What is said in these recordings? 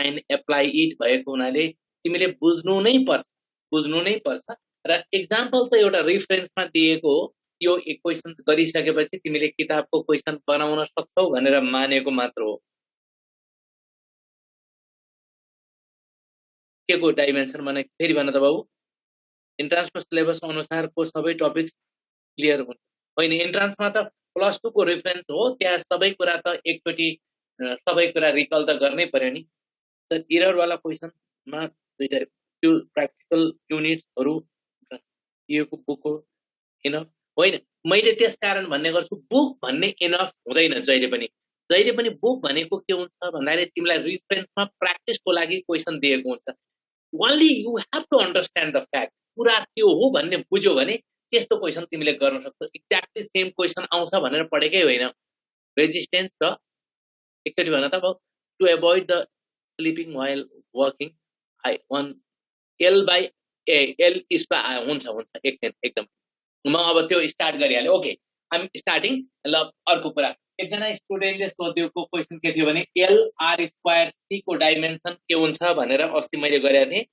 And apply it भएको हुनाले तिमीले बुझ्नु नै पर्छ र एक्जाम्पल त एउटा रेफरेन्समा दिएको हो यो एक क्वेशन गरिसकेपछि तिमीले किताबको क्वेशन बनाउन सक्छौ भनेर मानेको मात्र हो के को डाइमेन्सन भने फेरि भन त बाबु इन्ट्रान्सको सिलेबस अनुसारको सबै टपिक्स क्लियर हुन्छ होइन इन्ट्रान्समा त प्लस 2 को रेफरेन्स हो त्यहाँ सबै कुरा त एकचोटी सबै कुरा रिकल त गर्नै पर्यो नि तर एरर वाला क्वेशनमा दुईटा त्यो प्र्याक्टिकल युनिट्सहरु दिएको बुक हो इनफ होइन मैले त्यसकारण भन्ने गर्छु बुक भन्ने इनफ हुँदैन जहिले पनि बुक भनेको के हुन्छ भन्दाखेरि तिमीलाई रेफरेन्समा प्र्याक्टिसको लागि क्वेशन दिएको हुन्छ only you have to understand the fact कुरा के हो भन्ने बुझ्यो भने त्यस्तो क्वेशन तिमीले गर्न सक्छौ एक्ज्याक्टली सेम क्वेशन आउँछ भनेर पढेकै होइन रेजिस्टेन्स र एकचोटी भन त to avoid the sleeping while working I want L by L square हुन्छ एकछिन एकदम म अब त्यो स्टार्ट गरिहालेँ ओके आइ एम स्टार्टिङ ल अर्को कुरा एकजना स्टुडेन्टले सोधेको क्वेशन के थियो भने एल आर स्क्वायर सी को डाइमेन्सन के हुन्छ भनेर अस्ति मैले गरेको थिएँ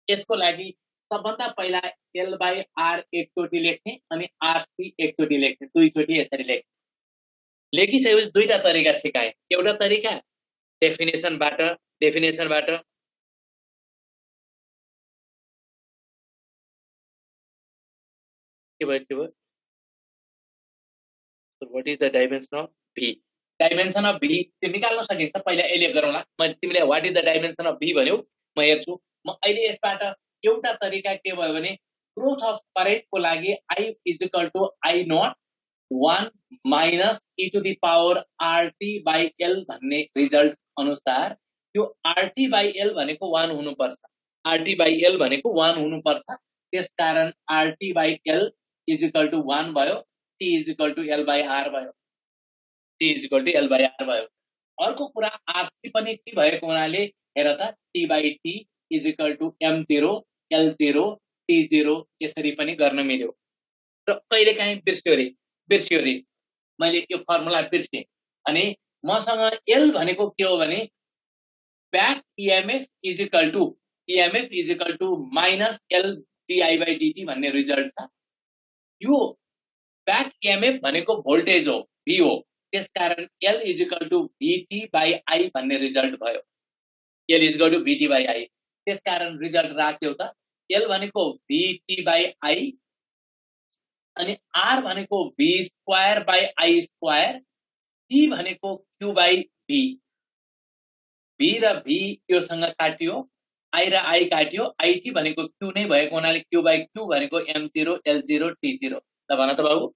यसको लागि सबभन्दा पहिला एल बाई आर एकचोटि लेख्ने अनि आरसी एकचोटि लेख्ने दुईचोटि यसरी लेख्ने लेखिसकेपछि दुईटा तरिका सिकाएँ एउटा तरिका डेफिनेसनबाट के भयो what is the dimension of v dimension of v त्यो निकाल्न सकिन्छ पहिला यसले गरौँला म तिमीले what is the dimension of v भन्यौ म हेर्छु म अहिले यसबाट एउटा तरिका के भयो भने ग्रोथ अफ करेन्ट को लागि i is equal to i naught 1 minus e to the power rt by l भन्ने रिजल्ट अनुसार त्यो rt बाइ l भनेको 1 हुनुपर्छ rt बाइ l भनेको 1 हुनुपर्छ त्यसकारण rt by l is equal to 1 भयो t is equal to L by R भयो t is equal to L by R भयो अर्को कुरा RC पनि t भएको हुनाले हेर त t by t is equal to M0 L0 T0 यसरी पनि गर्न मिल्यो र कहिलेकाहीँ बिर्स्यो रे मैले यो फर्मुला बिर्सेँ अनि मसँग L भनेको के हो भने back EMF is equal to minus L di by dt भन्ने रिजल्ट छ यो बैक EMF भनेको भोल्टेज हो V हो त्यसकारण L is equal to VT by I भन्ने रिजल्ट भयो L is equal to VT by I त्यसकारण रिजल्ट राख्यो त L भनेको VT by I अनि R भनेको V square by I square T भनेको Q by V V र V यो सँग काट्यो I र I काट्यो IT भनेको Q नै भएको हुनाले Q by Q भनेको M0 L0 T0 ल भन त बाबु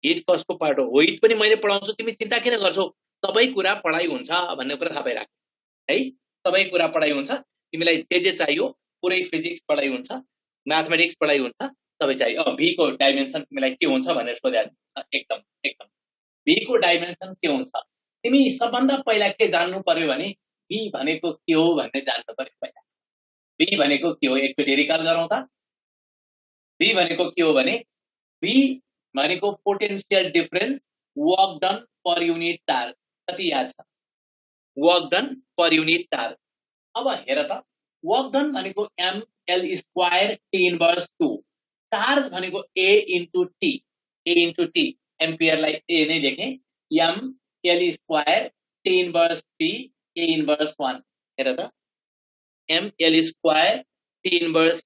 हिट कसको पार्ट हो हिट पनि मैले पढाउँछु तिमी चिन्ता किन गर्छौ सबै कुरा पढाइ हुन्छ भन्ने कुरा थाहा पाइराख है सबै कुरा पढाइ हुन्छ तिमीलाई जे चाहियो पुरै फिजिक्स पढाइ हुन्छ म्याथमेटिक्स पढाइ हुन्छ सबै चाहियो v को डाइमेन्सन तिमीलाई के हुन्छ भनेर सोधे एकदम v को डाइमेन्सन के हुन्छ तिमी सबभन्दा पहिला के जान्नु पर्यो भने v भनेको के हो भन्ने जान्न पर्यो पहिला v भनेको के हो एकचोटि रिकल गरौँ त v भनेको के हो भने v भनेको potential difference work done per unit charge कति याद छ work done per unit charge अब हेर त वर्क डन भनेको m l square t inverse 2 charge भनेको a इन्टु t एम्पियर लाई a नै लेखे m l square t inverse 3 a inverse 1 हेर त m l square t inverse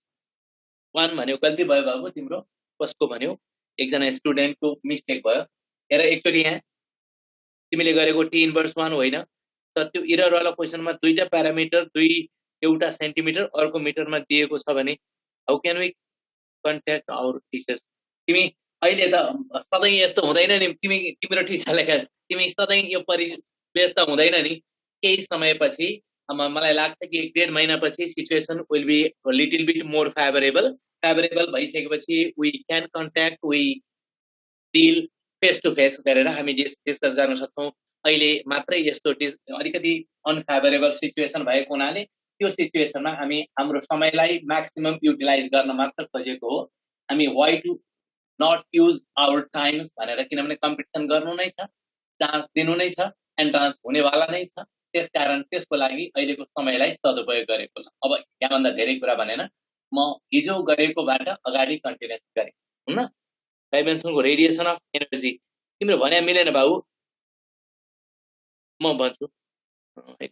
1 भन्यो गल्ती भयो बाबु तिम्रो कसको भन्यो एकजना स्टुडेन्टको मिस्टेक भयो हेर एकचोटि यहाँ तिमीले गरेको t इन्भर्स 1 होइन तर त्यो एरर वाला क्वेशनमा दुईटा प्यारामिटर एउटा सेन्टिमिटर अर्को मिटरमा दिएको छ भने how can we contact our teachers तिमी अहिले त सधैँ यस्तो हुँदैन नि तिम्रो टिचरले तिमी सधैँ यो व्यस्त हुँदैन नि केही समयपछि मलाई लाग्छ कि 1.5 महिनापछि situation will be little bit more favourable भइसकेपछि we can contact we deal face to face गरेर हामी डिस्कस गर्न सक्छौं अहिले मात्रै यस्तो अलिकति अनफेभरेबल सिचुएसन भएको हुनाले त्यो सिचुएसनमा हामी हाम्रो समयलाई म्याक्सिमम युटिलाइज गर्न मात्र खोजेको हो हामी why to not use our times भनेर किनभने कम्पिटिसन गर्नु नै छ चान्स दिनु नै छ एन्ट्रान्स हुनेवाला नै छ त्यसकारण त्यसको लागि अहिलेको समयलाई सदुपयोग गरेको ल। अब यहाँभन्दा धेरै कुरा भनेन, म हिजो गरेकोबाट अगाडि कन्टिन्युस गरेँ हुन्न। डाइमेन्सनको रेडिएसन अफ एनर्जी तिम्रो भने मिलेन बाबु, म भन्छु।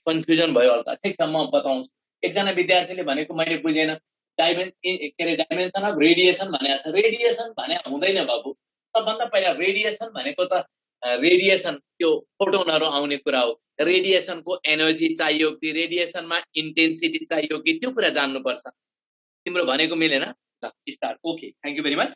कन्फ्युजन भयो हल्का, ठिक छ म बताउँछु। एकजना विद्यार्थीले भनेको मैले बुझेन, डाइमेन्सन अफ रेडिएसन भनेको छ। रेडिएसन भने हुँदैन बाबु। सबभन्दा पहिला रेडिएसन भनेको त रेडिएसन त्यो फोटोनहरु आउने कुरा हो। रेडिएसनको एनर्जी चाहियो कि रेडिएसनमा इन्टेन्सिटी चाहियो कि त्यो कुरा जान्नुपर्छ। तिम्रो भनेको मिलेन ल start. Okay, thank you very much.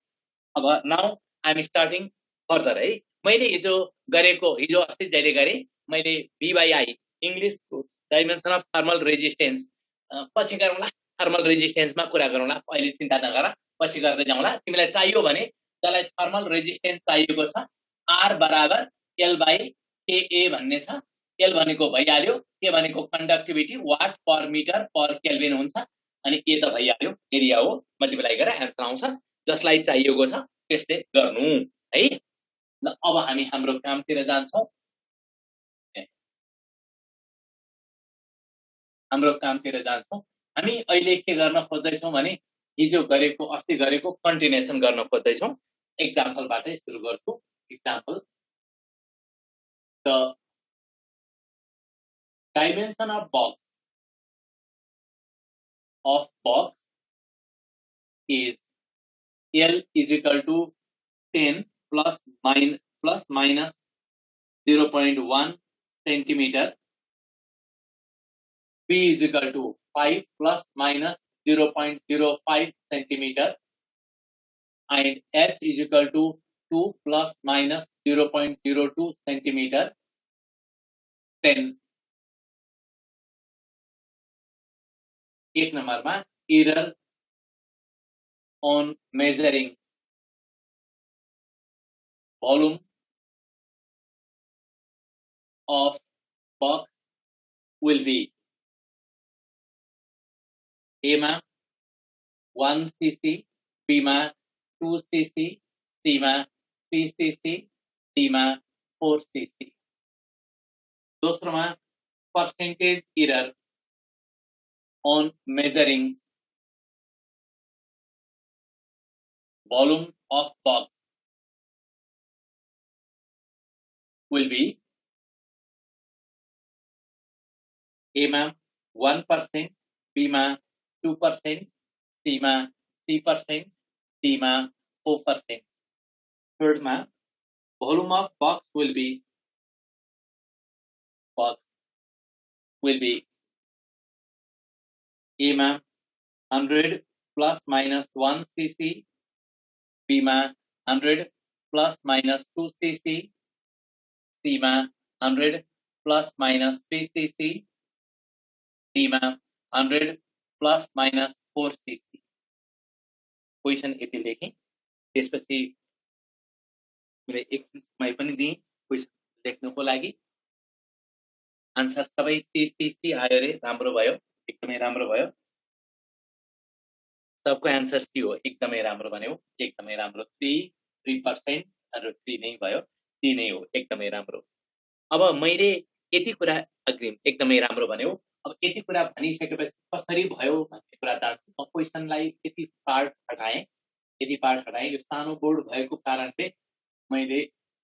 अब now I'm starting further है। मैले हिजो गरेको, हिजो अस्ति जहिले गरे मैले V/I इंग्लिशको डाइमेन्सन अफ थर्मल रेजिस्टेन्स पछि गरौँला। थर्मल रेजिस्टेन्समा कुरा गरौँला, अहिले चिन्ता नगर, पछि गर्दै जाउँला। तिमीलाई चाहियो भने जसलाई थर्मल रेजिस्टेन्स चाहिएको छ R बराबर L/KA भन्ने छ। L भनेको भइहाल्यो, के भनेको conductivity, watt per metre per kelvin हुन्छ, अनि A त भइहाल्यो, एरिया हो, मल्टिप्लाई गरेर आन्सर आउँछ। जसलाई चाहिएको छ त्यसले गर्नु है। ल अब हामी हाम्रो कामतिर जान्छौं। हामी अहिले के गर्न खोज्दैछौं भने हिजो गरेको, अस्ति गरेको कन्टिन्युएसन गर्न खोज्दैछौं। एक्जाम्पलबाटै सुरु गर्छु। Example, the dimension of box is L is equal to 10 plus minus 0.1 centimeter, B is equal to 5 plus minus 0.05 centimeter, and H is equal to 2 plus minus 0.02 centimeter. 10 एक नंबरमा error on measuring volume of box will be A मा 1 cc, B मा 2 cc, C मा 3 cc, D मा 4 cc। दोस्रोमा percentage error on measuring volume of box will be A मा 1%, B मा 2%, C मा 3%, D मा 4%। थर्ड मा volume of box will be A मा 100 plus minus 1 cc, B मा 100 plus minus 2 cc, C मा 100 plus minus 3 cc, D मा 100 plus minus 4 cc। Question यति लेखेँ। त्यसपछि मैले एक समय पनि दिएँ क्वेशन लेख्नको लागि। आन्सर सबै सी आयो रे, राम्रो भयो, एकदमै राम्रो भयो। सबको आन्सर सी हो, एकदमै राम्रो भन्यो, एकदमै राम्रो। 3% र 3 नै भयो, सी नै हो, एकदमै राम्रो। अब मैले यति कुरा अग्रिम एकदमै राम्रो भन्यो। अब यति कुरा भनिसकेपछि कसरी भयो भन्ने कुरा जान्छु। म क्वेशनलाई यति पार्ट हटाएँ। यो सानो बोर्ड भएको कारणले मैले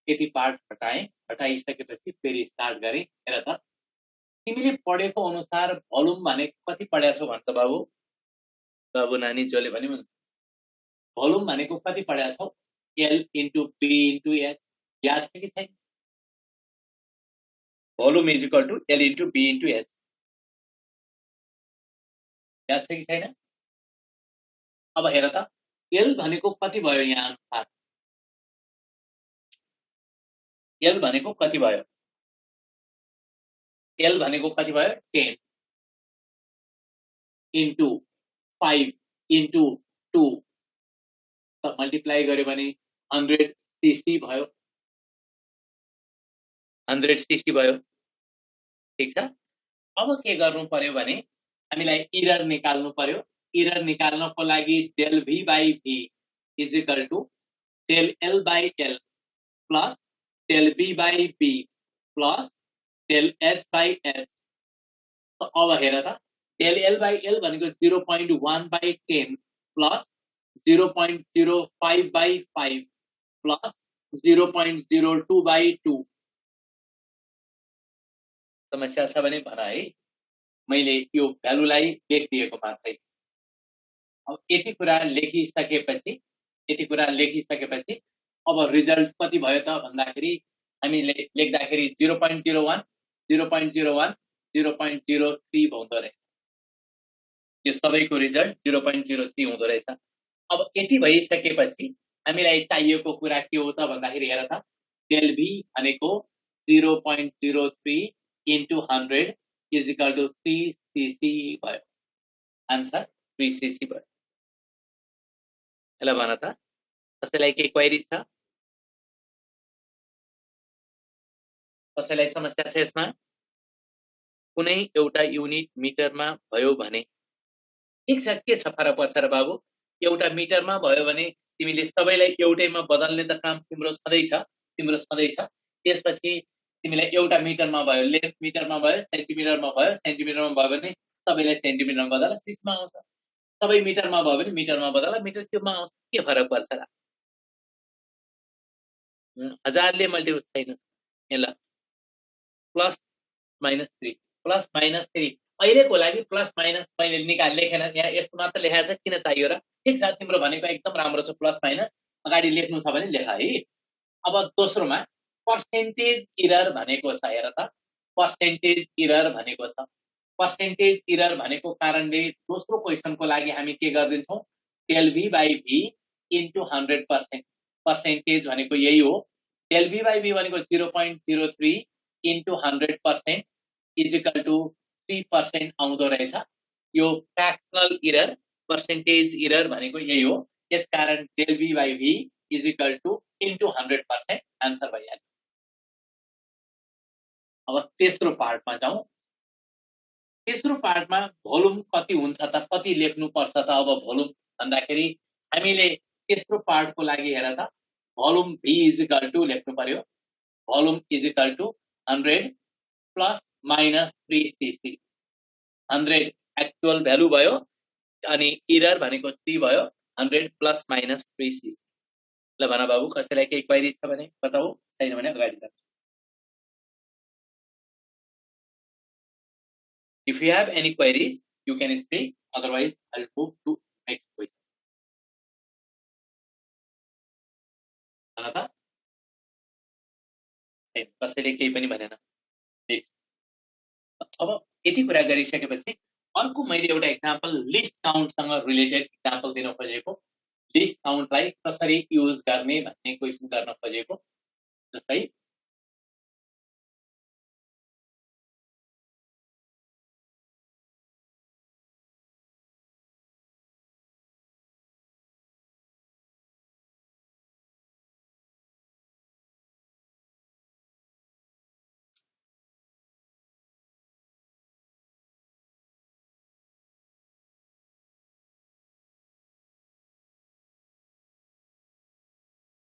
यति पार्ट हटाएँ। हटाइसकेपछि फेरि स्टार्ट गरेँ। हेर त, तिमीले पढेको अनुसार भोल्युम भने कति पढ्याछौ भन्छ बाबु? बाबु नानी जसले पनि भन्छ भोल्युम भनेको कति पढ्याछौ? L into B into H। याद छ कि छैन? Volume is equal to L into B into H। याद छ कि छैन? अब हेर त, L भनेको कति भयो यहाँ अनुसार? L भनेको कति भयो? L भनेको कति भयो? 10 into 5 into 2 त मल्टिप्लाई गर्यो भने 100 cc भयो। 100 cc भयो। ठीक छ। अब के गर्नु पर्यो भने हामीलाई एरर निकाल्नु पर्यो। एरर निकाल्नको लागि del V by V is equal to del L by L plus del B by B plus del S by S अब हेर त डेल एल बाई एल भनेको 0.1/10 प्लस 0.05/5 प्लस 0.02/2 समस्या छ भने भन है, मैले यो भ्यालुलाई लेखिदिएको मात्रै। अब यति कुरा लेखिसकेपछि अब रिजल्ट कति भयो त भन्दाखेरि हामीले लेख्दाखेरि 0.01 0.01 0.03 हुँदो रहेछ। यो सबैको रिजल्ट 0.03 हुँदो रहेछ। अब यति भइसकेपछि हामीलाई चाहिएको कुरा के हो त भन्दाखेरि हेर त डेल भी भनेको 0.03 into 100 is equal to 3 cc भयो। आन्सर 3 cc भयो। ल भन त कसैलाई के क्वेरी छ? कसैलाई समस्या छ यसमा? कुनै एउटा युनिट मिटरमा भयो भने ठीक छ, के छ फरक पर्छ र बाबु? एउटा मिटरमा भयो भने तिमीले सबैलाई एउटैमा बदल्ने त काम तिम्रो सधैँ छ। त्यसपछि तिमीलाई एउटा मिटरमा भयो, लेन्थ मिटरमा भयो, सेन्टिमिटरमा भयो भने सबैलाई सेन्टिमिटरमा बदल, सिस्मा आउँछ। सबै मिटरमा भयो भने मिटरमा बदल, मिटर क्युबमा आउँछ। के फरक पर्छ र? हजारले मल्टिपल छैन। ल प्लस माइनस 3 प्लस माइनस 3 अहिलेको लागि प्लस माइनस मैले लेखेन, यहाँ यस्तो मात्र लेखाएको छ, किन चाहियो र? ठीक छ, तिम्रो भनेको एकदम राम्रो छ। प्लस माइनस अगाडि लेख्नु छ भने लेख है। अब दोस्रोमा पर्सेन्टेज इरर भनेको छ। हेर त पर्सेन्टेज इरर भनेको छ। पर्सेन्टेज इरर भनेको कारणले दोस्रो क्वेशनको लागि हामी के गर्दिन्छौँ? Del V by V into 100%। Percentage भनेको यही हो। डेल भी बाई भी भनेको 0.03 इन्टु 100% इज इक्वल टु 3% आउँदो रहेछ। यो फ्र्याक्सनल इरर, पर्सेन्टेज इरर भनेको यही हो। त्यसकारण del V by V is equal to into 100% answer भइहाल्यो। अब तेस्रो पार्टमा जाउँ। तेस्रो पार्टमा भोल्युम कति हुन्छ त, कति लेख्नु पर्छ त? अब भोल्युम भन्दाखेरि हामीले तेस्रो पार्टको लागि हेर त volume V is equal to लेख्नु पर्यो। Volume is equal to 100 plus minus 3 cc। 100 actual value भयो अनि इरर भनेको 3 भयो। 100 प्लस माइनस 3 cc। ल भन बाबु, कसैलाई केही क्वेरी छ भने बताऊ, छैन भने अगाडि बढ्छु। If you have any queries, you can speak. Otherwise, I'll move to next question. कसैले केही पनि भनेन। अब यति कुरा गरिसकेपछि अर्को मैले एउटा एक्जाम्पल लिस्ट काउन्टसँग रिलेटेड एक्जाम्पल दिन खोजेको। लिस्ट काउन्टलाई कसरी युज गर्ने भन्ने क्वेशन गर्न खोजेको। जस्तै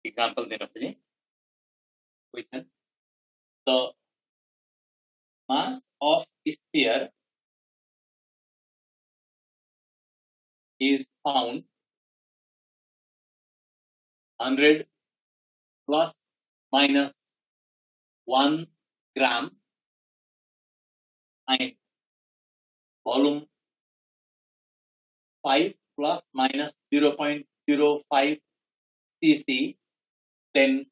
example देना चाहिए। Question: The mass of sphere is found 100 plus minus 1 gram and volume 5 plus minus 0.05 cc. Then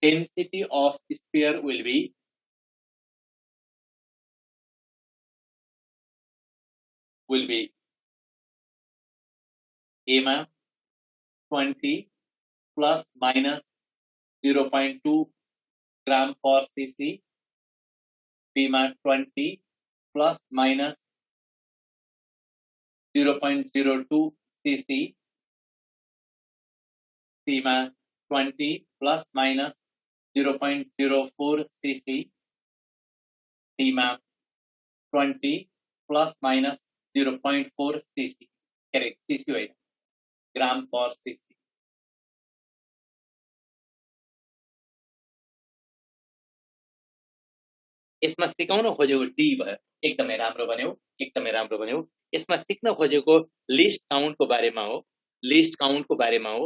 density of sphere will be A ma 20 plus minus 0.2 gram per cc, B ma 20 plus minus 0.02 cc, C ma 20 plus minus 0.04 cc, D ma 20 plus minus 0.4 cc. Correct, cc होइन, ग्राम पर cc. यसमा सिकाउन खोजेको D भयो। एकदमै राम्रो भन्यौ, एकदमै राम्रो भन्यौ। यसमा सिक्न खोजेको लिस्ट काउन्टको बारेमा हो, लिस्ट काउन्टको बारेमा हो।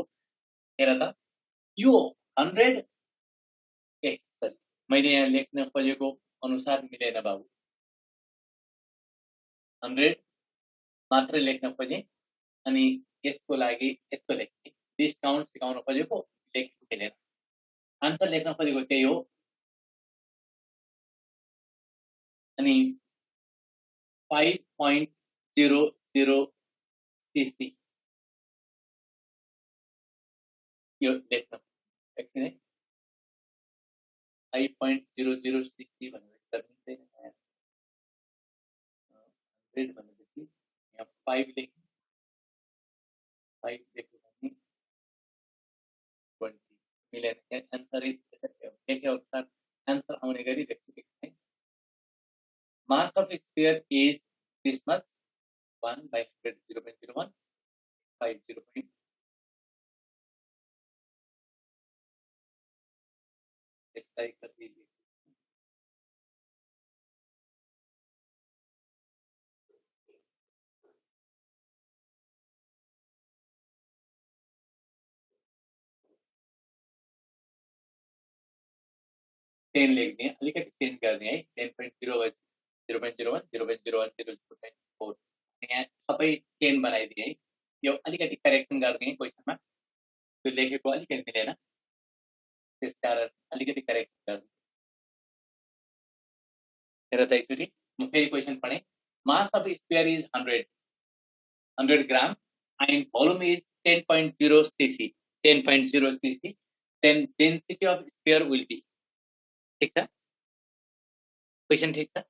हेर त यो 100 सरी मैले यहाँ लेख्न खोजेको अनुसार मिलेन बाबु, 100 मात्र लेख्न खोजे अनि यसको लागि यस्तो लेख्ने, लिस्ट काउन्ट सिकाउन खोजेको लेख्न मिलेन, आन्सर लेख्न खोजेको त्यही हो। अनि 5.00 cc यो लेख्न एकछिन है, 5.00 cc भनेर मिल्दैन, 100 भनेपछि यहाँ 5 लेख्ने, 5 लेख्यो भने 20 मिलेन, आन्सर लेखे अनुसार आन्सर आउने गरी लेख्छु एकछिन। Mass of sphere is this much, 1/100, 0.01, 50. यसलाई कति 10 लेख्ने, अलिकति चेन्ज गर्ने है, 10.0 0.01, 0.01, 0.4, यहाँ सबै 10 बनाइदिए है। यो अलिकति करेक्सन गर्ने क्वेसनमा, त्यो लेखेको अलिकति मिलेन, त्यसकारण अलिकति करेक्सन गर्नु। हेर त एकचोटि म फेरि क्वेसन पढेँ। Mass of sphere is 100 gram and volume is 10.0 cc, 10.0 cc, then density of sphere will be, ठीक छ, क्वेसन ठीक छ।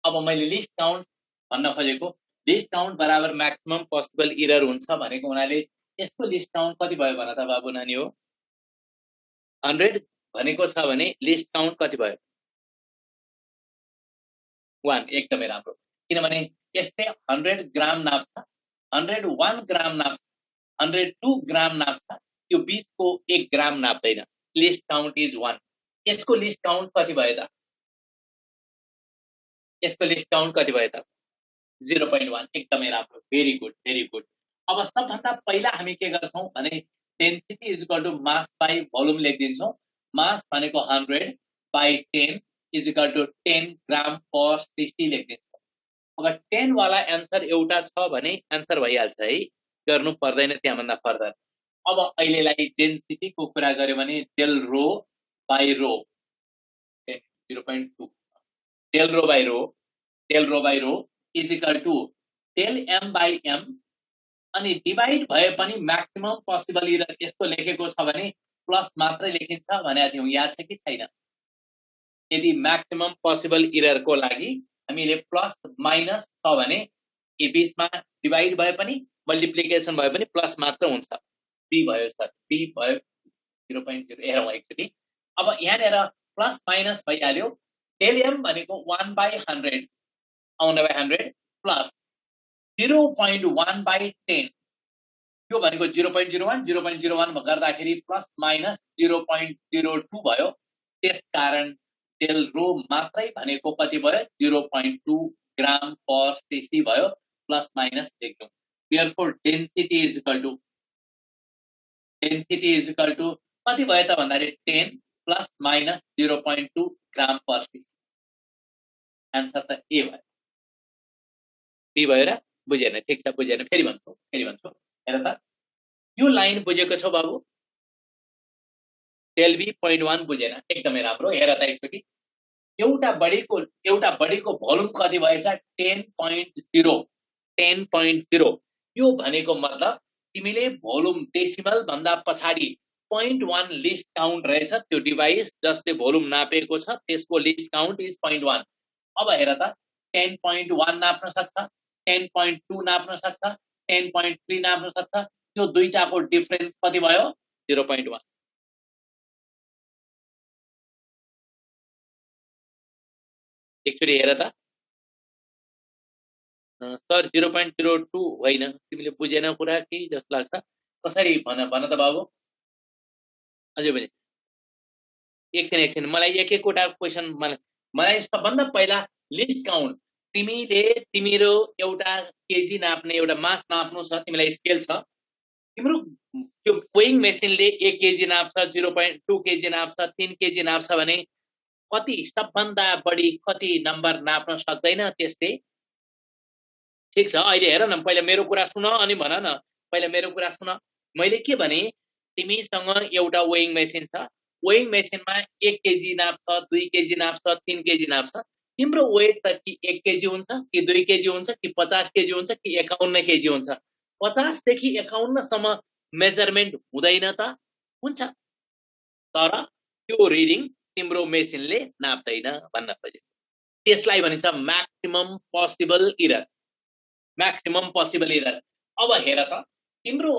अब मैले लिस्ट काउन्ट भन्न खोजेको, लिस्ट काउन्ट बराबर म्याक्सिमम पोसिबल एरर हुन्छ भनेको हुनाले यसको लिस्ट काउन्ट कति भयो भन त बाबु नानी हो, 100 भनेको छ भने लिस्ट काउन्ट कति भयो, 1, एकदमै राम्रो, किनभने यसले 100 ग्राम नाप्छ, 101 ग्राम नाप्छ, 102 ग्राम नाप्छ, यो बीचको 1 ग्राम नाप्दैन, लिस्ट काउन्ट इज 1। यसको लिस्ट काउन्ट कति भयो त, यसको लिस्ट काउन्ट कति भयो त, 0.1, एकदमै राम्रो, भेरी गुड, भेरी गुड। अब सबभन्दा पहिला हामी के गर्छौं भने density is equal to mass by volume लेखिदिन्छौं। मास भनेको 100 by 10 is equal to 10 gram per 60 लेखिदिन्छौं। अब 10 वाला एन्सर एउटा छ भने एन्सर भइहाल्छ है, गर्नु पर्दैन त्यहाँभन्दा फर्दर। अब अहिलेलाई डेन्सिटीको कुरा गर्यो भने del rho by rho 0.2, del rho by rho is equal to del M by M, अनि डिवाइड भए पनि म्याक्सिमम पोसिबल एरर यस्तो लेखेको छ भने प्लस मात्रै लेखिन्छ भनेको थियौं, याद छ कि छैन? यदि म्याक्सिमम पोसिबल एररको लागि हामीले प्लस माइनस छ भने यो बीचमा डिवाइड भए पनि मल्टिप्लिकेसन भए पनि प्लस मात्र हुन्छ। बी भयो सर, बी भयो 0.0, हेरौँ एकचोटि। अब यहाँनिर प्लस माइनस भइहाल्यो, डेल एम भनेको 1/100 आउने बाई 100 प्लस 0.1/10, यो भनेको 0.01, 0.01 गर्दाखेरि प्लस माइनस 0.02 भयो, त्यसकारण डेल रो मात्रै भनेको कति भयो, 0.2 ग्राम पर सीसी भयो, प्लस माइनस लेख्नु। Therefore density is equal to कति भयो त भन्दाखेरि 10 plus minus 0.2 gram per CC. Answer त ए भयो, बी भयो र? बुझेन? ठीक छ, बुझेन, फेरि भन्छु। हेर त, यो लाइन बुझेको छौ बाबु? डेल बी 0.1 बुझेन, एकदमै राम्रो। हेर त एकचोटि, एउटा बडीको भोल्युम कति भएछ, 10.0। यो भनेको मतलब तिमीले भोल्युम डेसिमल भन्दा पछाडी 0.1 लिस्ट काउन्ट रहेछ, त्यो डिभाइस जसले भोल्युम नापेको छ त्यसको लिस्ट काउन्ट इज 0.1। अब हेर त, 10.1 नाप्न सक्छ, 10.2 नाप्न सक्छ, 10.3 नाप्न सक्छ, त्यो दुईटाको डिफरेन्स कति भयो, 0.1। एकचोटि हेर त सर, 0.02 होइन, तिमीले बुझेन कुरा कि जस्तो लाग्छ, कसरी भन त बाबु? अझै बुझे? एकछिन मलाई एक एकवटा क्वेसन, मलाई सबभन्दा पहिला लिस्ट काउन्ट तिमीरो एउटा केजी नाप्ने एउटा मास नाप्नु छ, तिमीलाई स्केल छ, तिम्रो त्यो वेइङ मेसिनले 1 केजी नाप्छ, 0.2 केजी नाप्छ, 3 केजी नाप्छ भने कति सबभन्दा बढी कति नम्बर नाप्न सक्दैन त्यसले? ठीक छ, अहिले हेर न, पहिला मेरो कुरा सुन अनि भन न। पहिला मेरो कुरा सुन। मैले के भने, तिमीसँग एउटा वेइङ मेसिन छ, वेइङ मेसिनमा 1 केजी नाप्छ, 2 केजी नाप्छ, 3 केजी नाप्छ। तिम्रो वेट त कि 1 केजी हुन्छ कि 2 केजी हुन्छ कि 50 केजी हुन्छ कि 51 केजी हुन्छ? 50 देखि 51 सम्म मेजरमेन्ट हुँदैन त? हुन्छ, तर त्यो रिडिङ तिम्रो मेसिनले नाप्दैन भन्न खोजेको। त्यसलाई भनिन्छ maximum possible error. Maximum possible error. अब हेर त, तिम्रो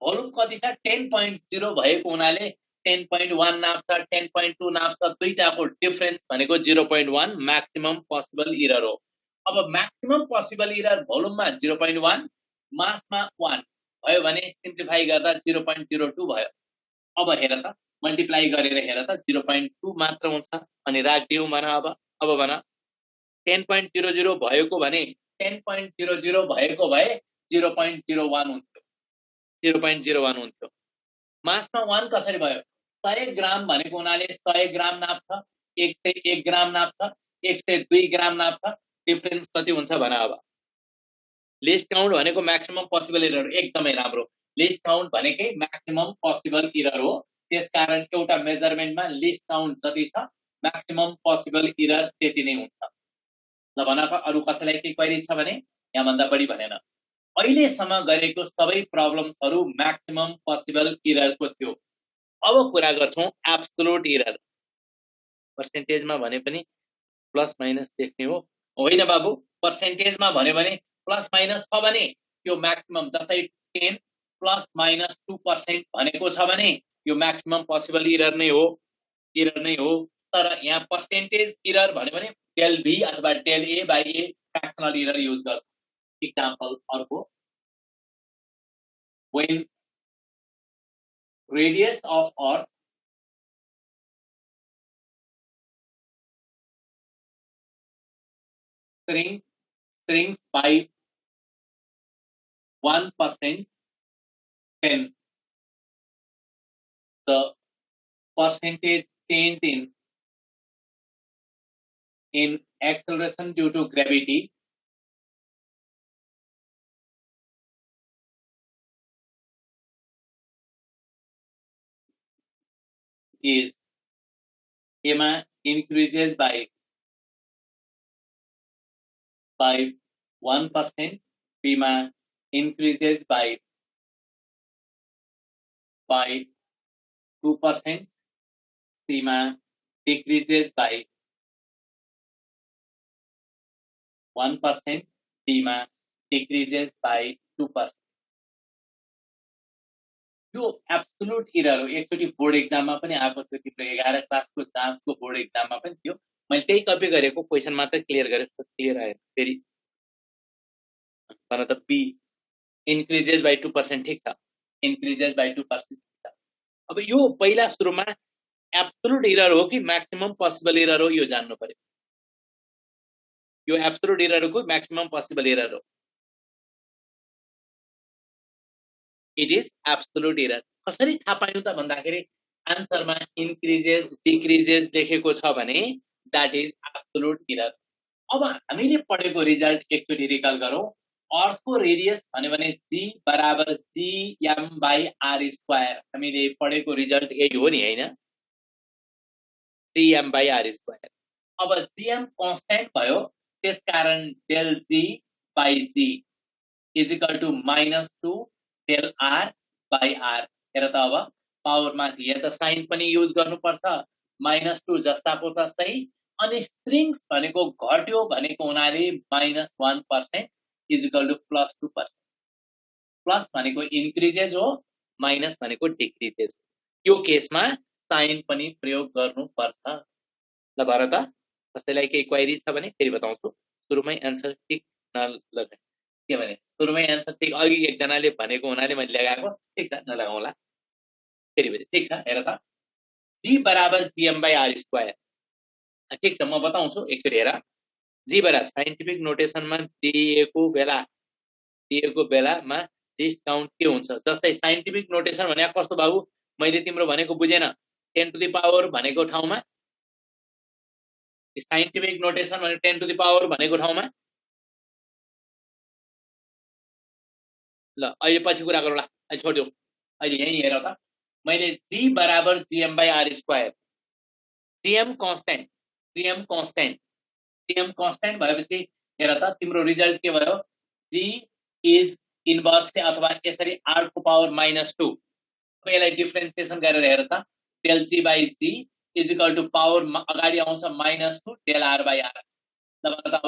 भोल्युम कति छ? 10.0 भएको हुनाले 10.1 नाप्छ, 10.2 नाप्छ, दुईटाको डिफरेन्स भनेको 0.1 म्याक्सिमम पोसिबल इरर हो। अब म्याक्सिमम पोसिबल इरर भोल्युममा 0.1, मासमा 1 भयो भने सिम्प्लिफाई गर्दा 0.02 भयो। अब हेर त, मल्टिप्लाई गरेर हेर त, 0.2 मात्र हुन्छ अनि राख्दियौ भन। अब भन, 10.00 भएको भने 10.00 भएको भए 0.01 हुन्थ्यो, 0.01 हुन्थ्यो। मासमा 1 कसरी भयो? 100 ग्राम भनेको हुनाले 100 ग्राम नाप्छ, 101 ग्राम नाप्छ, 102 ग्राम नाप्छ, डिफरेन्स कति हुन्छ भन। अब लिस्ट काउन्ट भनेको म्याक्सिमम पोसिबल इरर, एकदमै राम्रो। लिस्ट काउन्ट भनेकै म्याक्सिमम पोसिबल इरर हो। त्यसकारण एउटा मेजरमेन्टमा लिस्ट काउन्ट जति छ म्याक्सिमम पोसिबल इरर त्यति नै हुन्छ। ल भन, अरु कसैलाई के क्वेरी छ भने? यहाँ भन्दा बढी भनेन। अहिलेसम्म गरेको सबै प्रब्लम्सहरु म्याक्सिमम पोसिबल इररको थियो। अब कुरा गर्छौं एब्सोल्युट इरर। पर्सेन्टेजमा भने पनि प्लस माइनस लेख्ने हो होइन बाबु? पर्सेन्टेजमा भन्यो भने प्लस माइनस छ भने त्यो म्याक्सिमम, जस्तै 10 प्लस माइनस 2% भनेको छ भने यो म्याक्सिमम पोसिबल इरर नै हो, इरर नै हो। तर यहाँ पर्सेन्टेज इरर भन्यो भने डेल भी अथवा del a by a fractional error use गर्छ। एक्जाम्पल अर्को, when radius of earth shrinks by 1%, then the percentage change in acceleration due to gravity is A increases by 1%, B increases by 2%, C decreases by 1%, D decreases by 2%. यो absolute error हो। एकचोटी board एक्जाममा पनि आएको थियो, तिम्रो 11 क्लासको जाँचको board एक्जाममा पनि थियो। मैले त्यही कपी गरेको, क्वेशन मात्र क्लियर गरेको, क्लियर आयो। फेरि भन त, बी इन्क्रिजेस बाइ 2%, ठीक छ, इन्क्रिजेस बाइ 2% छ। अब यो पहिला सुरुमा एब्सोल्युट इरर हो कि म्याक्सिमम पोसिबल इरर हो यो जान्नु पर्यो। यो एब्सोल्युट इरर हो कि म्याक्सिमम पोसिबल इरर हो? It is absolute error. कसरी थाहा पायौं त भन्दाखेरि आन्सरमा इन्क्रिजेस डिक्रिजेस लेखेको छ भने दैट इज एब्सोल्युट इरर। अब हामीले पढेको रिजल्ट एकचोटी रिकल गरौँ। अर्थको रेडियस भन्यो भने g बराबर gm बाइ r स्क्वायर। हामीले पढेको रिजल्ट यही हो नि, हैन? gm by r square. अब gm कन्स्टेन्ट भयो, त्यसकारण del g by g is equal to -2 del r by r। हेर त, अब पावरमा यहाँ त साइन पनि युज गर्नुपर्छ, -2 जस्ताको तस्तै। अनि स्ट्रिङ्स भनेको घट्यो भनेको हुनाले -1% इज इक्वल टु +2%। प्लस भनेको इन्क्रिजेस हो, माइनस भनेको डिक्रिजेस हो। यो केसमा साइन पनि प्रयोग गर्नुपर्छ। ल भन त, कसैलाई केही क्वेरी छ भने फेरि बताउँछु। सुरुमै एन्सर टिक नलगाए के भने, सुरुमै एन्सर टिक अघि एकजनाले भनेको हुनाले मैले लगाएको, ठीक छ, नलगाउँला। फेरि ठीक छ, हेर त, g बराबर gm बाइ r स्क्वायर। ठीक छ, म बताउँछु एकचोटि हेर। जी बराबर साइन्टिफिक नोटेसनमा दिएको बेलामा लिस्ट काउन्ट के हुन्छ जस्तै साइन्टिफिक नोटेसन भने कस्तो बाबु मैले तिम्रो भनेको बुझेन 10 टु द पावर भनेको ठाउँमा साइन्टिफिक नोटेसन भने 10 टु द पावर भनेको ठाउँमा ल अहिले पछि कुरा गरौँला अहिले छोड्यौ अहिले यही हेर त मैले g बराबर gm by r square gm constant भएपछि हेर त तिम्रो रिजल्ट के भयो g इज इन्भर्सली अथवा यसरी r को पावर -2 यसलाई डिफरेन्सिएसन गरेर हेर त del g by g is equal to power अगाडि आउँछ -2 del r by r ल भन त अब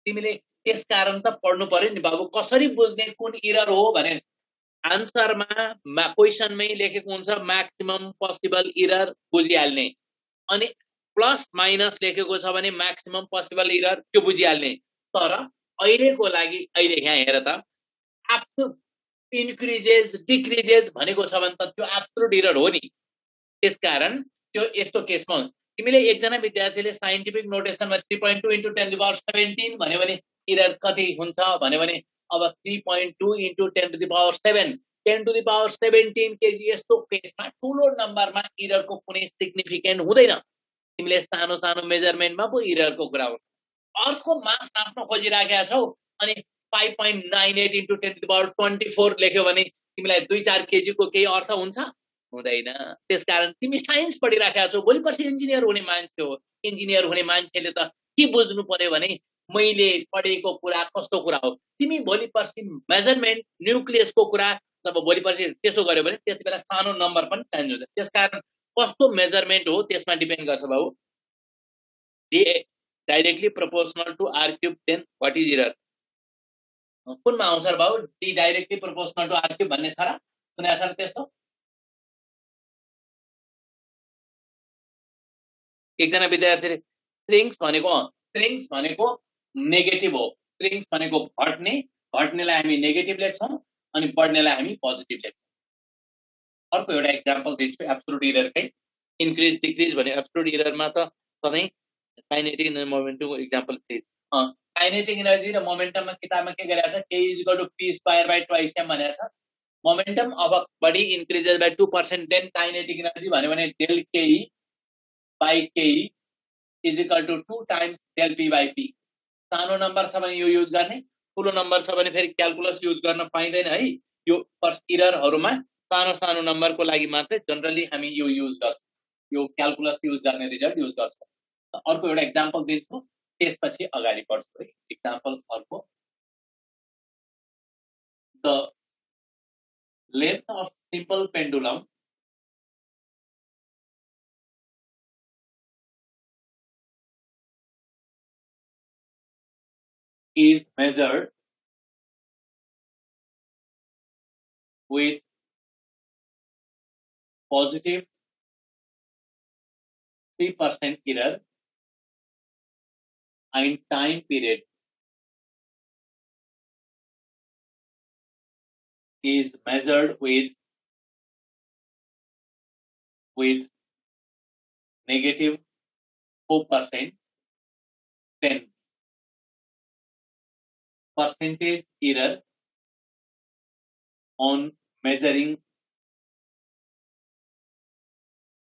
तिमीले त्यस कारण त पढ्नु पर्यो नि बाबु कसरी बुझ्ने कुन इरर हो भने आन्सरमा क्वेशनमै लेखेको हुन्छ म्याक्सिमम पोसिबल इरर बुझिहाल्ने अनि प्लस माइनस लेखेको छ भने म्याक्सिमम पोसिबल इरर त्यो बुझिहाल्ने तर अहिलेको लागि अहिले यहाँ हेर त एब्सोल्युट इन्क्रिजेस डिक्रिजेस भनेको छ भने त त्यो एब्सोल्युट इरर हो नि त्यसकारण त्यो यस्तो केसमा तिमीले एकजना विद्यार्थीले scientific नोटेसनमा 3.2 into 10 to the power 17 भन्यो भने इरर कति हुन्छ भन्यो भने अब 3.2 into 10 to the power 7 10 to the power 17 KG यस्तो केसमा ठूलो नम्बरमा इररको कुनै सिग्निफिकेन्ट हुँदैन तिमीले सानो सानो मेजरमेन्टमा पो इररको कुरा आउँछ अर्थको मास नाप्न खोजिराखेका छौ अनि 5.98 into 10 to the power 24 लेख्यो भने तिमीलाई 2-4 केजी को केही अर्थ हुन्छ हुँदैन त्यसकारण तिमी साइन्स पढिराखेका छौ भोलि पर्सि इन्जिनियर हुने मान्छे हो इन्जिनियर हुने मान्छेले त के बुझ्नु पर्यो भने मैले पढेको कुरा कस्तो कुरा हो तिमी भोलि पर्सि मेजरमेन्ट न्यूक्लियसको कुरा जब भोलि पर्सि त्यसो गर्यो भने त्यतिबेला सानो नम्बर पनि चेन्ज हुन्छ त्यसकारण कस्तो मेजरमेन्ट हो त्यसमा डिपेन्ड गर्छ बाबु जे directly proportional to r cube then what is error कुनमा आउँछ र बाबु जी directly proportional to r cube भन्ने छ र सुनेको छ र त्यस्तो एकजना विद्यार्थीले स्ट्रिङ्स भनेको नेगेटिभ हो स्ट्रिङ्स भनेको घट्नेलाई हामी नेगेटिभ लेख्छौं अनि बढ्नेलाई हामी पोजिटिभ लेख्छौं अर्को एउटा एक्जाम्पल दिन्छु एब्सोल्युट इररकै इन्क्रिज डिक्रिज भने एब्सोल्युट इररमा त सधैँ काइनेटिक एनर्जी मोमेन्टमको एक्जाम्पल प्लिज काइनेटिक एनर्जी र मोमेन्टममा किताबमा के गरेछ k = p² / 2m भनेको छ momentum of a body increases by 2% then kinetic energy भन्यो भने del k by k is equal to 2 times del p by p सानो नम्बर छ भने यो युज गर्ने ठूलो नम्बर छ भने फेरि क्याल्कुलस युज गर्न पाइदैन है यो इररहरुमा सानो सानो नम्बरको लागि मात्रै जनरली हामी यो युज गर्छौं यो क्याल्कुलस युज गर्ने रिजल्ट युज गर्छौं अर्को एउटा एक्जाम्पल दिन्छु त्यसपछि अगाडि बढ्छु है एक्जाम्पल अर्को the length of simple pendulum is measured with positive 3% error and time period is measured with negative 4%, then percentage error on measuring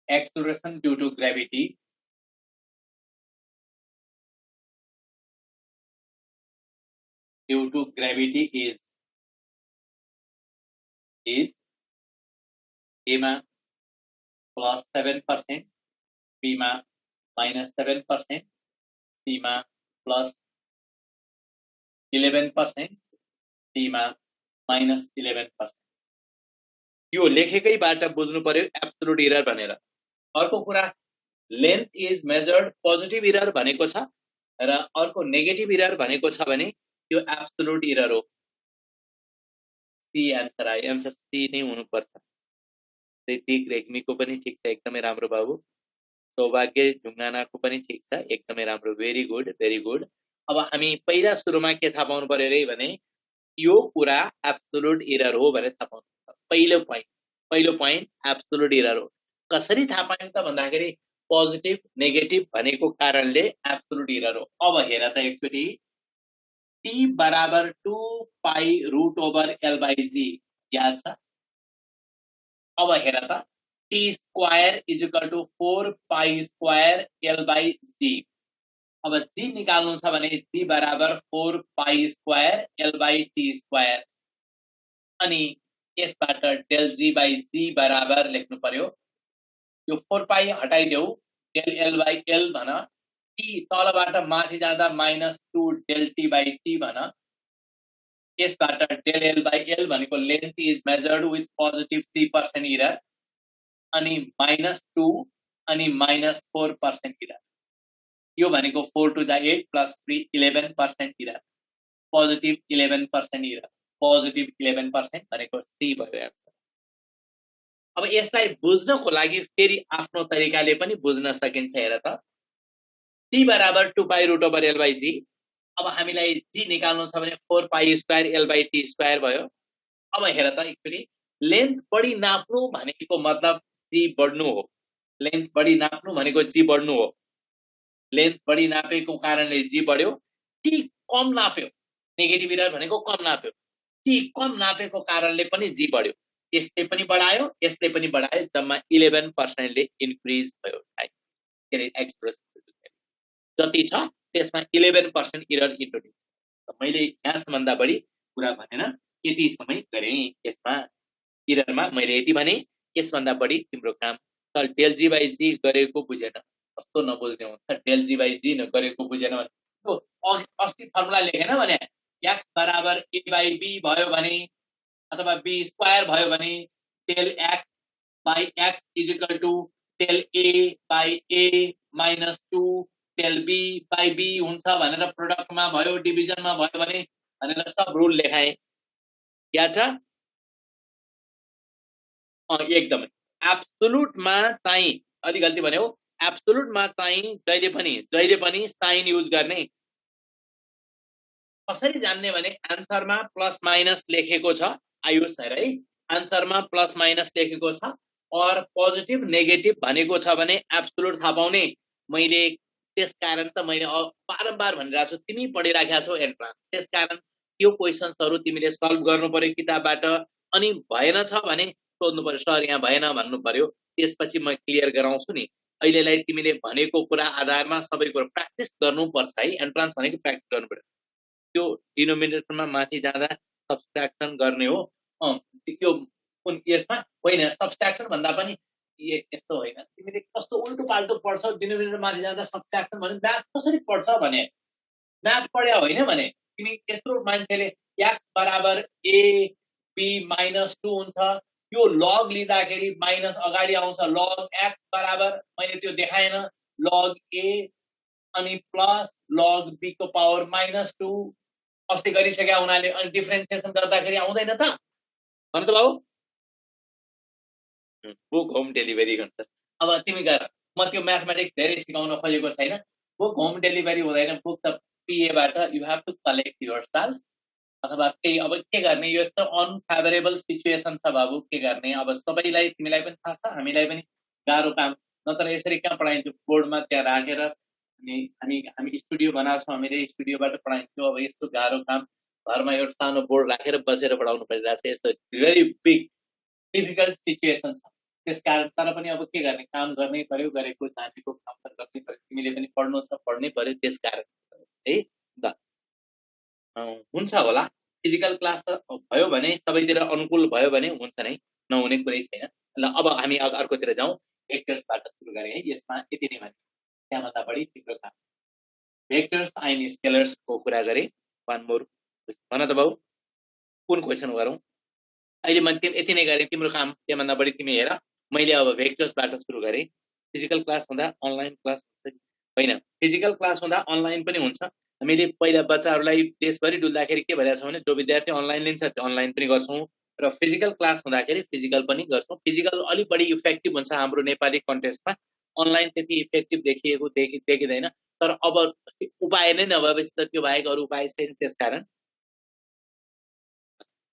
acceleration due to gravity is A मा plus 7%, B मा minus 7%, C मा plus 11%, D मा minus 11%. यो लेखेकैबाट बुझ्नु पर्यो absolute error भनेर अर्को कुरा length is measured positive error भनेको छ र अर्को नेगेटिभ इरर भनेको छ भने यो एब्सोल्युट इरर हो सी आन्सर आयो आन्सर सी नै हुनुपर्छ ऋतिक रेग्मीको पनि ठीक छ एकदमै राम्रो बाबु सौभाग्य ढुङ्गानाको पनि ठीक छ एकदमै राम्रो भेरी गुड अब हामी पहिला सुरुमा के थाहा पाउनु पर्यो रे भने यो कुरा एब्सोल्युट इरर हो भनेर थाहा पाउनु पहिलो पोइन्ट एब्सोल्युट इरर हो कसरी थाहा पायौं त भन्दाखेरि पोजिटिभ नेगेटिभ भनेको कारणले एब्सोल्युट इरर हो। अब हेर त एकचोटि t बराबर 2 pi root over l by g याद छ। अब हेर त t square is equal to 4 pi square l by g। अब g निकाल्नु छ भने g बराबर 4 pi square l by t square अनि यसबाट del g by g बराबर लेख्नु पर्यो। यो 4 पाई हटाइदेऊ, del l by l भन, t तलबाट माथि जाँदा -2 del t by t भन। यसबाट del l by l भनेको length is measured with positive 3% error अनि -2 अनि -4% इरर। यो भनेको 4 to the 8 plus 3 11% error, positive 11% error, positive 11% भनेको सी भयो आन्सर। अब यसलाई बुझ्नको लागि फेरि आफ्नो तरिकाले पनि बुझ्न सकिन्छ। हेर त t बराबर 2 pi root over l by g। अब हामीलाई g निकाल्नु छ भने 4 pi square l by t square भयो। अब हेर त एकचोटि लेन्थ बढी नाप्नु भनेको मतलब g बढ्नु हो। लेन्थ बढी नाप्नु भनेको g बढ्नु हो। लेन्थ बढी नापेको कारणले g बढ्यो। t कम नाप्यो, नेगेटिभ इरर भनेको कम नाप्यो, t कम नापेको कारणले पनि g बढ्यो। यसले पनि बढायो, यसले पनि बढायो, जम्मा 11% ले इन्क्रिज भयो टाइम के रे एक्सप्रेसन। जति छ त्यसमा 11% इरर इन्ट्रोड्युस। मैले यहाँसम्म भन्दा बढी कुरा भनेन, यति समय गरे। यसमा इररमा मैले यति भने, यसभन्दा बढी तिम्रो काम चल del g by g गरेको बुझेन, कस्तो नबुझ्ने हुन्छ। del g by g गरेको बुझेन भने त्यो अस्ति फर्मुला लेखेन भने x बराबर a by b भयो भने अथवा b स्क्वायर भयो भने del x by x is equal to del a by a minus 2 del b by b हुन्छ भनेर प्रोडक्टमा भयो, डिभिजनमा भयो भने भनेर सब रुल लेखाए। याद छ? एकदमै एब्सोल्युटमा चाहिँ अलि गल्ती भन्यो। एब्सोल्युटमा चाहिँ जहिले पनि साइन युज गर्ने। कसरी जान्ने भने आन्सरमा प्लस माइनस लेखेको छ, आयुष सर है, आन्सरमा प्लस माइनस लेखेको छ और पोजिटिभ नेगेटिभ भनेको छ भने एब्सोल्युट थाहा पाउने। मैले त्यसकारण त मैले बारम्बार भनिरहेको छु, तिमी पढिराखेका छौ एन्ट्रान्स, त्यसकारण त्यो क्वेशन्सहरु तिमीले सल्भ गर्नु पर्यो किताबबाट। अनि भएन छ भने सोध्नु पर्यो, सर यहाँ भएन भन्नु पर्यो, त्यसपछि म क्लियर गराउँछु नि। अहिलेलाई तिमीले भनेको कुरा आधारमा सबै कुरा प्र्याक्टिस गर्नुपर्छ है। एन्ट्रान्स भनेको प्र्याक्टिस गर्नु पर्यो। त्यो डिनोमिनेटरमा माथि जाँदा सब्स्ट्राक्सन गर्ने हो। त्यो कुन यसमा होइन, सब्स्ट्राक्सन भन्दा पनि यस्तो होइन, तिमीले कस्तो उल्टो पाल्टो पढ्छौ। डिनोमिनेटर माथि जाँदा सब्स्ट्राक्सन भने म्याथ कसरी पढ्छ भने म्याथ पढ्या होइन भने तिमी यत्रो मान्छेले x बराबर a b -2 हुन्छ, यो लग लिँदाखेरि माइनस अगाडि आउँछ, लग x बराबर मैले त्यो देखाएन, लग a अनि प्लस लग b को पावर -2 अस्ति गरिसक्या उनीहरूले। अनि डिफरेन्सिएसन गर्दाखेरि आउँदैन त भन त बाबु। बुक होम डेलिभरी गर्छ। अब तिमी गर, म त्यो म्याथमेटिक्स धेरै सिकाउन खोजेको छैन। बुक होम डेलिभरी हुँदैन, बुक त पीएबाट you have to collect yourself अथवा केही। अब के गर्ने, यो यस्तो अनफेभरेबल सिचुएसन छ बाबु, के गर्ने। अब सबैलाई, तिमीलाई पनि थाहा छ, हामीलाई पनि गाह्रो काम, नत्र यसरी कहाँ पढाइन्छ बोर्डमा त्यहाँ राखेर। हामी स्टुडियो बनाएको छौँ, हामीले स्टुडियोबाट पढाइन्छौँ। अब यस्तो गाह्रो काम घरमा एउटा सानो बोर्ड राखेर बसेर पढाउनु परिरहेको छ। यस्तो भेरी बिग डिफिकल्ट सिचुएसन छ। त्यसकारण तर पनि अब के गर्ने, काम गर्नै पर्यो, गरेको जानेको काम त गर्नै पर्यो। तिमीले पनि पढ्नु छ, पढ्नै पर्यो। त्यसकारण है ल हुन्छ होला। फिजिकल क्लास भयो भने सबैतिर अनुकूल भयो भने हुन्छ नै, नहुने कुरै छैन। ल अब हामी अर्कोतिर जाउँ। भेक्टर्सबाट सुरु गरे है। यसमा यति नै भने त्यहाँभन्दा बढी तिम्रो काम भेक्टर्स एन्ड स्केलर्सको कुरा गरे। वान मोर भन त बाबु, कुन क्वेसन गरौँ? अहिले मैले यति नै गरेँ, तिम्रो काम त्यहाँभन्दा बढी तिमी हेर। मैले अब भेक्टर्सबाट सुरु गरेँ। फिजिकल क्लास हुँदा अनलाइन क्लास होइन, फिजिकल क्लास हुँदा अनलाइन पनि हुन्छ। हामीले पहिला बच्चाहरूलाई देशभरि डुल्दाखेरि के भनेको छ भने जो विद्यार्थी अनलाइन लिन्छ त्यो अनलाइन पनि गर्छौँ र फिजिकल क्लास हुँदाखेरि फिजिकल पनि गर्छौँ। फिजिकल अलि बढी इफेक्टिभ हुन्छ हाम्रो नेपाली कन्टेक्स्टमा, अनलाइन त्यति इफेक्टिभ देखिँदैन। तर अब उपाय नै नभएपछि त त्यो बाहेक अरू उपाय छैन। त्यसकारण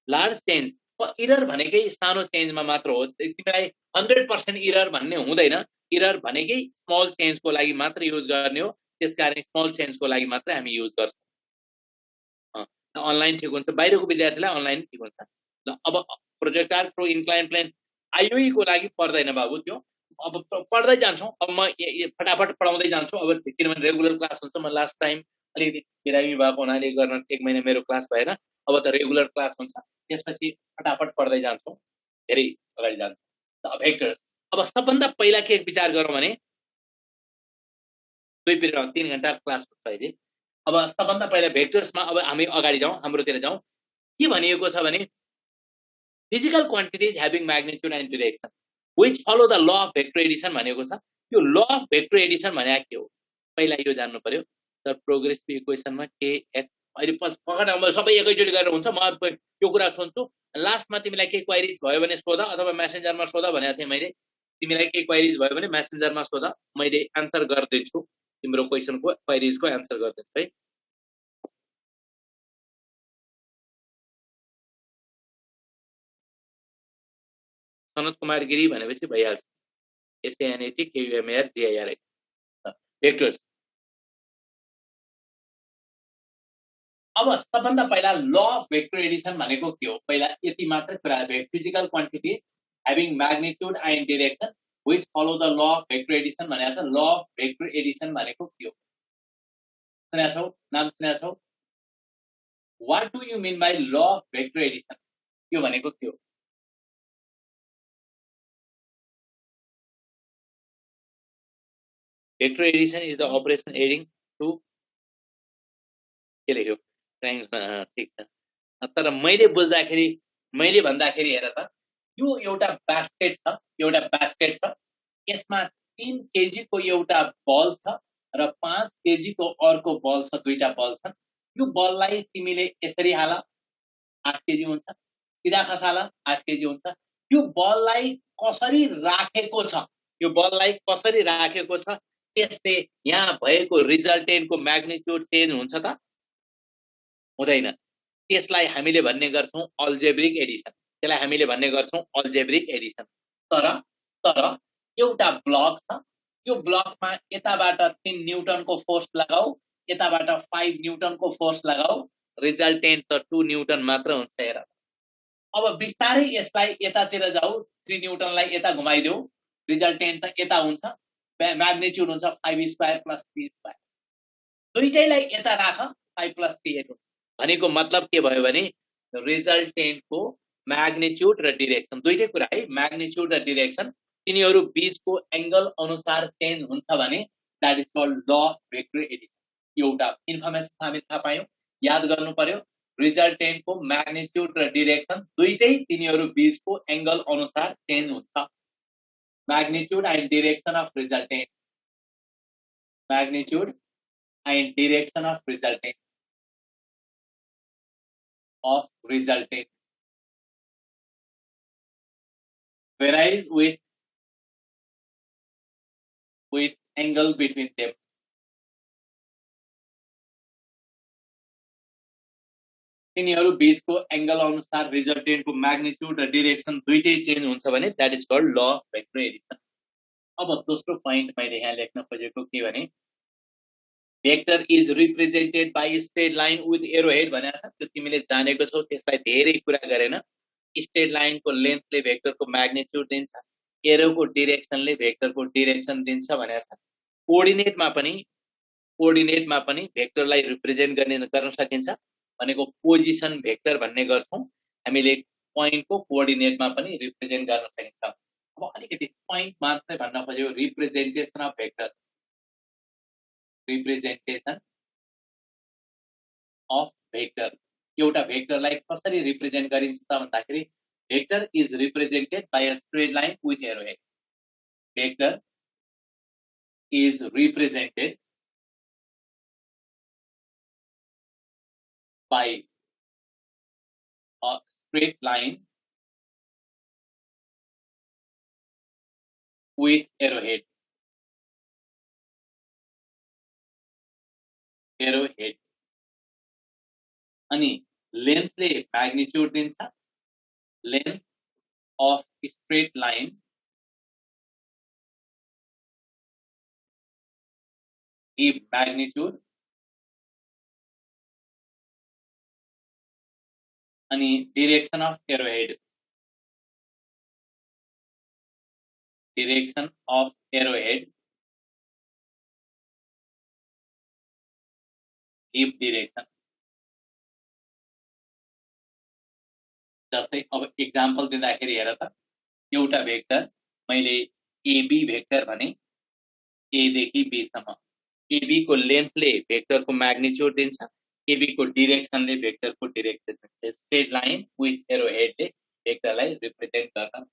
लार्ज चेन्ज इरर भनेकै सानो चेन्जमा मात्र हो। तिमीलाई 100% इरर भन्ने हुँदैन, इरर भनेकै स्मल चेन्जको लागि मात्र युज गर्ने हो, त्यसकारण स्मल चेन्जको लागि मात्र हामी युज गर्छौं। अनलाइन ठिक हुन्छ, बाहिरको विद्यार्थीलाई अनलाइन ठिक हुन्छ। ल अब projector through incline plane IOE को लागि पर्दैन बाबु, त्यो अब पढ्दै जान्छौं। अब म फटाफट पढाउँदै जान्छु, अब किनभने रेगुलर क्लास हुन्छ। म लास्ट टाइम अलिकति बिरामी भएको हुनाले गर्न 1 महिना मेरो क्लास भएन, अब त रेगुलर क्लास हुन्छ। त्यसपछि फटाफट पढ्दै जान्छौं, धेरै अगाडि जान्छौं। त भेक्टर्स अब सबभन्दा पहिला के विचार गरौँ भने 2 पिरियड 3 घण्टा क्लास हुन्छ अहिले। अब सबभन्दा पहिला भेक्टर्समा अब हामी अगाडि जाउँ, हाम्रोतिर जाउँ। के भनिएको छ भने physical quantities having magnitude and direction which follow the law of vector addition भनेको छ। यो ल अफ भेक्टर एडिसन भनेको के हो पहिला यो जान्नु पर्यो। सर प्रोग्रेसिभ इक्वेसनमा के एक्स अहिले पकड म सबै एकैचोटी गरेर हुन्छ। म यो कुरा सोध्छु, लास्टमा तिमीलाई के क्वेरीज भयो भने सोध, अथवा मेसेन्जरमा सोध भनेको थिएँ मैले। तिमीलाई के क्वेरीज भयो भने मेसेन्जरमा सोध, मैले आन्सर गरिदिन्छु। तिम्रो क्वेशनको क्वेरीजको आन्सर गरिदिन्छु है। सनत कुमार गिरी भनेपछि भइहाल्छ। एसएनएटी केयुएमआर जिआइआर भेक्टर्स। अब सबभन्दा पहिला ल अफ भेक्टर एडिसन भनेको के हो पहिला यति मात्र कुरा। Physical quantities having magnitude and direction which follow the law of vector addition भनेको छ। ल अफ भेक्टर एडिसन भनेको के हो सुनेका छौ, नाम सुनेका छौ? What do you mean by law of vector addition? यो भनेको के हो? Vector addition is the operation adding two के लेख्यो ठीक छ। तर मैले बुझ्दाखेरि मैले भन्दाखेरि हेर त, यो एउटा बास्केट छ, यसमा 3 केजी को एउटा बल छ र 5 केजी को अर्को बल छ, दुईटा बल छन्। यो बललाई तिमीले यसरी हाल 8 केजी हुन्छ, सिधा खसाल 8 केजी हुन्छ। यो बललाई कसरी राखेको छ, यो बललाई कसरी राखेको छ, त्यसले यहाँ भएको रिजल्टेन्टको म्याग्निट्युड चेन्ज हुन्छ त हुँदैन। त्यसलाई हामीले भन्ने गर्छौं अल्जेब्रिक एडिसन। त्यसलाई हामीले भन्ने गर्छौं अल्जेब्रिक एडिसन। तर एउटा ब्लक छ, यो ब्लकमा यताबाट 3 न्यूटनको फोर्स लगाऊ, यताबाट 5 न्यूटनको फोर्स लगाऊ, रिजल्टेन्ट त 2 न्यूटन मात्र हुन्छ। हेर अब बिस्तारै यसलाई यतातिर जाऊ, 3 न्यूटनलाई यता घुमाइदेऊ, रिजल्टेन्ट त यता हुन्छ, म्याग्निट्युड हुन्छ 5 स्क्वायर प्लस 3 स्क्वायर। दुईटैलाई यता राख, 5 प्लस 3 8 हुन्छ। भनेको मतलब के भयो भने रिजल्टेन्टको म्याग्निट्युड र डिरेक्सन दुईटै कुरा है, म्याग्निट्युड र डिरेक्सन तिनीहरू बीचको एंगल अनुसार चेन्ज हुन्छ भने that is called law of vector Edison. एउटा इन्फर्मेसन हामी थाहा पायौं, याद गर्नु पर्यो। रिजल्टेन्टको म्याग्निट्युड र डिरेक्सन दुईटै तिनीहरू बीचको एंगल अनुसार चेन्ज हुन्छ। Magnitude and direction of resultant, magnitude and direction of resultant varies with angle between them. तिनीहरू बीचको एंगल अनुसार रिजल्टेन्टको म्याग्निट्युड र डिरेक्सन दुईटै चेन्ज हुन्छ भने that is called law of vector addition. अब दोस्रो पॉइंट मैले यहाँ लेख्न खोजेको के भने vector is represented by straight line with arrow head भनेको छ। त्यो तिमीले जानेको छौ, त्यसलाई धेरै कुरा गरेन। स्ट्रेट लाइनको लेन्थले भेक्टरको म्याग्निट्युड दिन्छ, एरोको डिरेक्सनले भेक्टरको डिरेक्सन दिन्छ भनेको छ। कोअर्डिनेटमा पनि भेक्टरलाई रिप्रेजेन्ट गर्न सकिन्छ भनेको पोजिसन भेक्टर भन्ने गर्छौं हामीले। पोइन्टको कोअर्डिनेटमा पनि रिप्रेजेन्ट गर्न सकिन्छ। अब अलिकति पोइन्ट मात्रै भन्न खोजेको representation of vector, representation of vector. एउटा भेक्टरलाई कसरी रिप्रेजेन्ट गरिन्छ त भन्दाखेरि vector is represented by a straight line with arrow head. Vector is represented by a straight line with arrowhead. Arrowhead. अनि लेन्थले म्याग्निट्युड दिन्छ, length of straight line if magnitude अनि direction of arrowhead if direction जस्तै अब example दिँदाखेरि हेर त एउटा भेक्टर मैले एबी भेक्टर भने ए देखि बी सम्म एबी को लेन्थले भेक्टरको म्याग्निट्युड दिन्छ एबी को डिरेक्सनले भेक्टरको डिरेक्सन दिन्छ स्ट्रेट लाइन विथ एरो हेडले भेक्टरलाई रिप्रेजेन्ट गर्न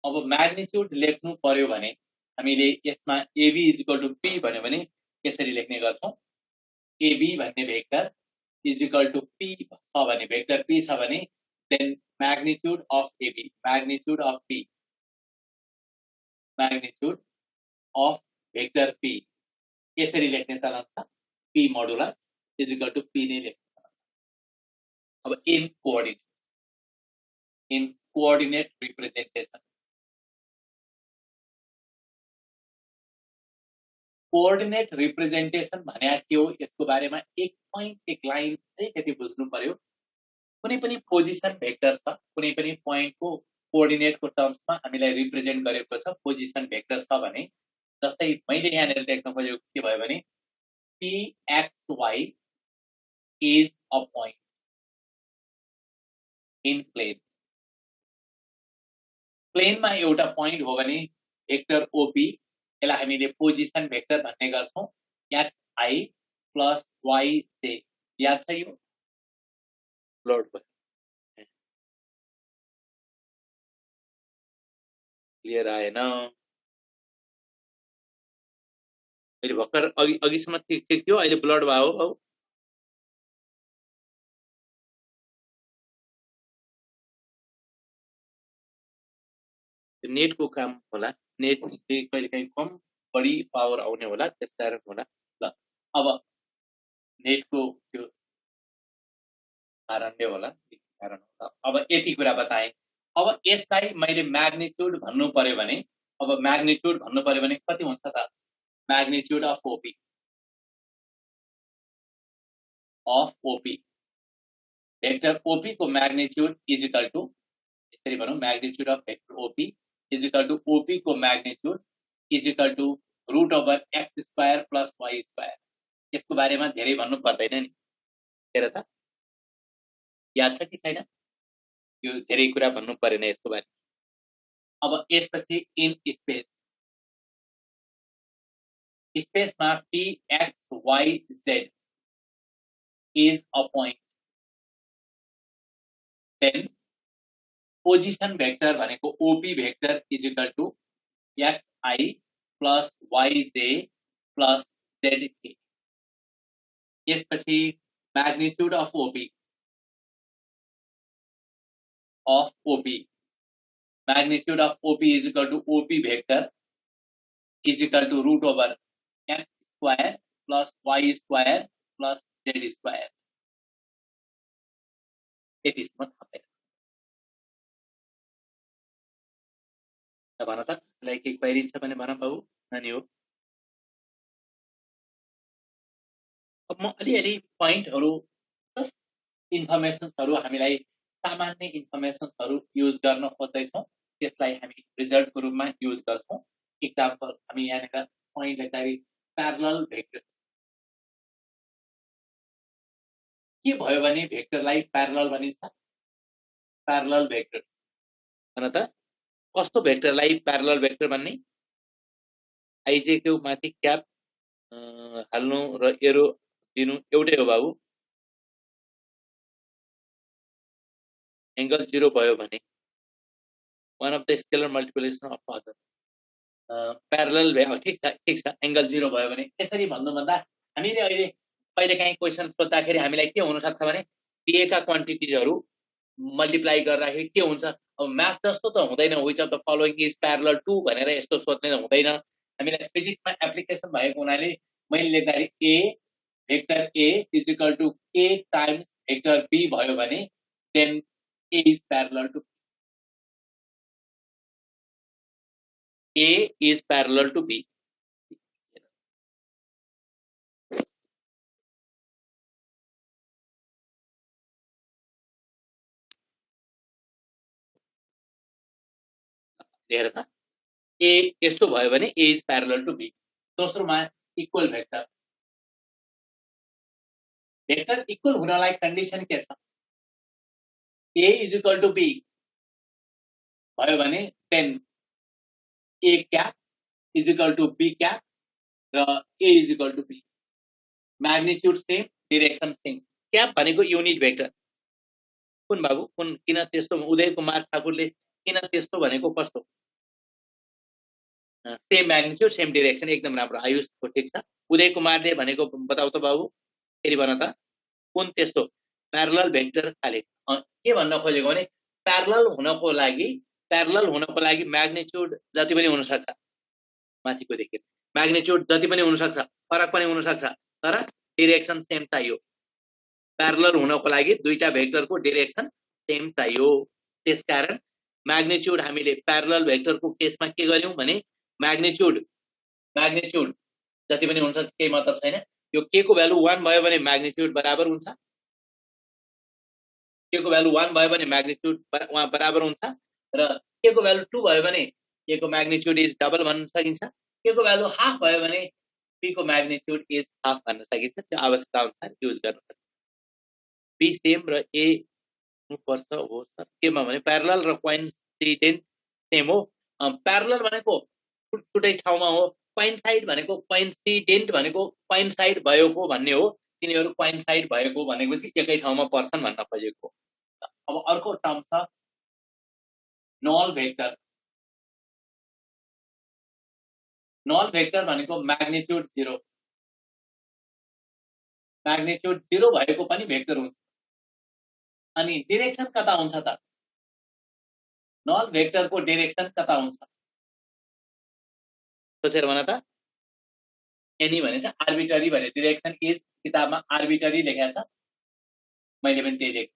अब म्याग्निट्युड लेख्नु पर्यो भने हामीले यसमा एबी इक्वल टु पी भन्यो भने यसरी लेख्ने गर्छौं एबी भन्ने भेक्टर इक्वल टु पी छ भने भेक्टर पी छ भने then magnitude of AB magnitude of P magnitude of vector P यसरी लेख्ने चलन छ P modulus equal to P नै लेख्ने चलन छ अब in coordinate representation coordinate representation भने के हो यसको बारेमा एक पोइन्ट एक लाइन अलिकति बुझ्नु पर्यो कुनै पनि पोजिसन भेक्टर छ कुनै पनि पोइन्टको कोअर्डिनेटको टर्म्समा हामीलाई रिप्रेजेन्ट गरेको छ पोजिसन भेक्टर छ भने जस्तै मैले यहाँनिर लेख्न खोजेको के भयो भने pxy is a point in प्लेनमा एउटा पोइन्ट हो भने भेक्टर ओपी यसलाई हामीले पोजिसन भेक्टर भन्ने गर्छौं xi प्लस yj याद छ यो लोड भयो क्लियर आएन अहिले भर्खर अघिसम्म ठिक थियो अहिले ब्लड भयो अब नेटको काम होला नेट कहिले काहीँ कम बढी पावर आउने होला त्यसकारण होला ल अब नेटको त्यो कारणले होला कारण होला अब यति कुरा बताएँ अब यसलाई मैले म्याग्निट्युड भन्नु पर्यो भने अब म्याग्निट्युड भन्नु पर्यो भने कति हुन्छ त magnitude of OP vector OP को म्याग्निट्युड इज इक्वल टु यसरी भनौं magnitude of vector OP is equal to OP को magnitude is equal to root over x square plus y square यसको बारेमा धेरै भन्नु पर्दैन नि हेर त याद छ कि छैन यो धेरै कुरा भन्नु परेन यसको बारे अब यसपछि इन स्पेसमा p x y z is a point then position vector भनेको OP vector is equal to xi plus yj plus zk यसपछि magnitude of OP magnitude of OP is equal to OP vector is equal to root over x square plus y square plus z square. It is not happening. भन त like एक query छ भने भन बाबु नानी हो अब म अलिअलि पोइन्टहरु इन्फर्मेसन्सहरु हामीलाई सामान्य इन्फर्मेसन्सहरु युज गर्न खोज्दै छौं त्यसलाई हामी रिजल्टको रूपमा युज गर्छौं एक्जाम्पल हामी यहाँका पोइन्ट लेख्दाखेरि प्यारलल भेक्टर के भयो भने भेक्टरलाई प्यारलल भनिन्छ प्यारलल भेक्टर्स भन त कस्तो भेक्टरलाई प्यारलल भेक्टर भन्ने आइजे को माथि क्याप हाल्नु र एरो दिनु एउटै हो बाबु एंगल 0 भयो भने one of the scalar multiplication of other parallel भयो ठीक छ एंगल 0 भयो भने यसरी भन्नु भन्दा हामीले अहिले कहिले काहीँ क्वेशन सोध्दाखेरि हामीलाई के हुन सक्छ भने दिएका क्वान्टिटिजहरु मल्टिप्लाई गर्दाखेरि के हुन्छ अब म्याथ जस्तो त हुँदैन which of the following is parallel to भनेर यस्तो सोध्ने हुँदैन हामीलाई फिजिक्समा एप्लिकेसन भएको हुनाले मैले लेख्दाखेरि a vector a is equal to k times vector b भयो भने then a is parallel to b हेर त ए यस्तो भयो भने a is parallel to b. दोस्रोमा इक्वल भेक्टर, भेक्टर इक्वल हुनलाई कन्डिसन के छ, a is equal to b भयो भने then a cap is equal to b cap र a is equal to b, magnitude same, direction same. Cap भनेको unit vector. कुन बाबु कुन किन त्यस्तो, उदय कुमार ठाकुरले किन त्यस्तो भनेको, कस्तो? सेम म्याग्निट्युड सेम डिरेक्सन, एकदम राम्रो। आयुषको ठिक छ। उदय कुमारले भनेको बताउ त बाबु, फेरि भन त कुन त्यस्तो प्यारलल भेक्टर खाले के भन्न खोजेको भने प्यारलल हुनको लागि म्याग्निट्युड जति पनि हुन सक्छ, माथिको देखि म्याग्निट्युड जति पनि हुन सक्छ, फरक पनि हुन सक्छ, तर डिरेक्सन सेम चाहियो। प्यारलल हुनको लागि दुईटा भेक्टरको डिरेक्सन सेम चाहियो। त्यसकारण म्याग्निट्युड हामीले प्यारलल भेक्टरको केसमा के गर्यौं भने म्याग्निट्युड जति पनि हुन्छ केही मतलब छैन। यो के को भ्यालु 1 भयो भने म्याग्निट्युड बराबर हुन्छ, के को भ्यालु 1 भयो भने म्याग्निट्युड बराबर हुन्छ, र के को भ्यालु 2 भयो भने ए को म्याग्निट्युड इज डबल भन्न सकिन्छ, के को भ्यालु हाफ भयो भने बी को म्याग्निट्युड इज हाफ भन्न सकिन्छ। त्यो आवश्यकता अनुसार युज गर्न सकिन्छ। बी सेम र ए पर्छ हो सर केमा भने प्यारलल र कोइन्सिडेन्ट सेम हो। प्यारलल भनेको छुट्टै ठाउँमा हो, कोइन्साइड भनेको कोइन्सिडेन्ट भनेको कोइन्साइड भएको भन्ने हो। तिनीहरू कोइन्साइड भएको भनेपछि एकै ठाउँमा पर्छन् भन्न खोजेको। अब अर्को टर्म छ नल भेक्टर। नल भेक्टर भनेको म्याग्निट्युड 0 भएको पनि भेक्टर हुन्छ। अनि डिरेक्सन कता हुन्छ त? नल भेक्टरको डिरेक्सन कता हुन्छ सोचेर भन त। एनी भने चाहिँ आर्बिट्ररी भने डिरेक्सन इज किताबमा आर्बिट्ररी लेखेको छ, मैले पनि त्यही लेखेँ।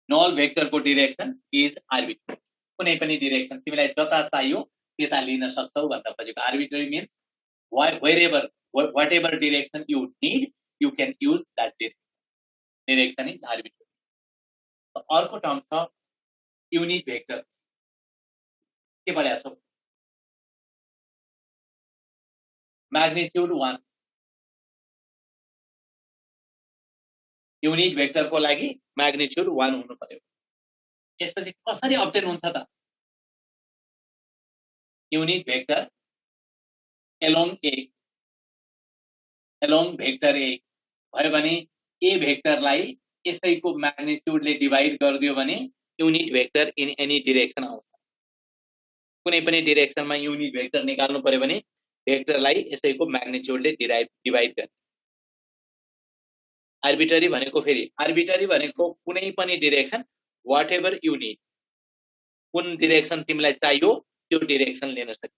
नल भेक्टरको डिरेक्सन इज आर्बिट्ररी। कुनै पनि डिरेक्सन तिमीलाई जता चाहियो त्यता लिन सक्छौ भन्न खोजेको। Arbitrary means whatever direction you need you can use that direction is arbitrary। अर्को टर्म छ युनिट भेक्टर। के पढाएको छौ? म्याग्निट्युड 1। युनिट भेक्टरको लागि म्याग्निट्युड 1 हुनु पर्यो। यसपछि कसरी अब्टेन हुन्छ त? युनिट भेक्टर एलोङ भेक्टर ए भयो भने ए भेक्टरलाई यसैको म्याग्निट्युडले डिभाइड गरिदियो भने unit vector in any direction आउँछ। कुनै पनि डिरेक्सनमा युनिट भेक्टर निकाल्नु पर्यो भने भेक्टरलाई यसैको म्याग्निट्युडले डिभाइड गर्ने। आर्बिट्ररी भनेको फेरि आर्बिट्ररी भनेको कुनै पनि डिरेक्सन वाट एभर यु निड, कुन डिरेक्सन तिमीलाई चाहियो त्यो डिरेक्सन लिन सकिन्छ।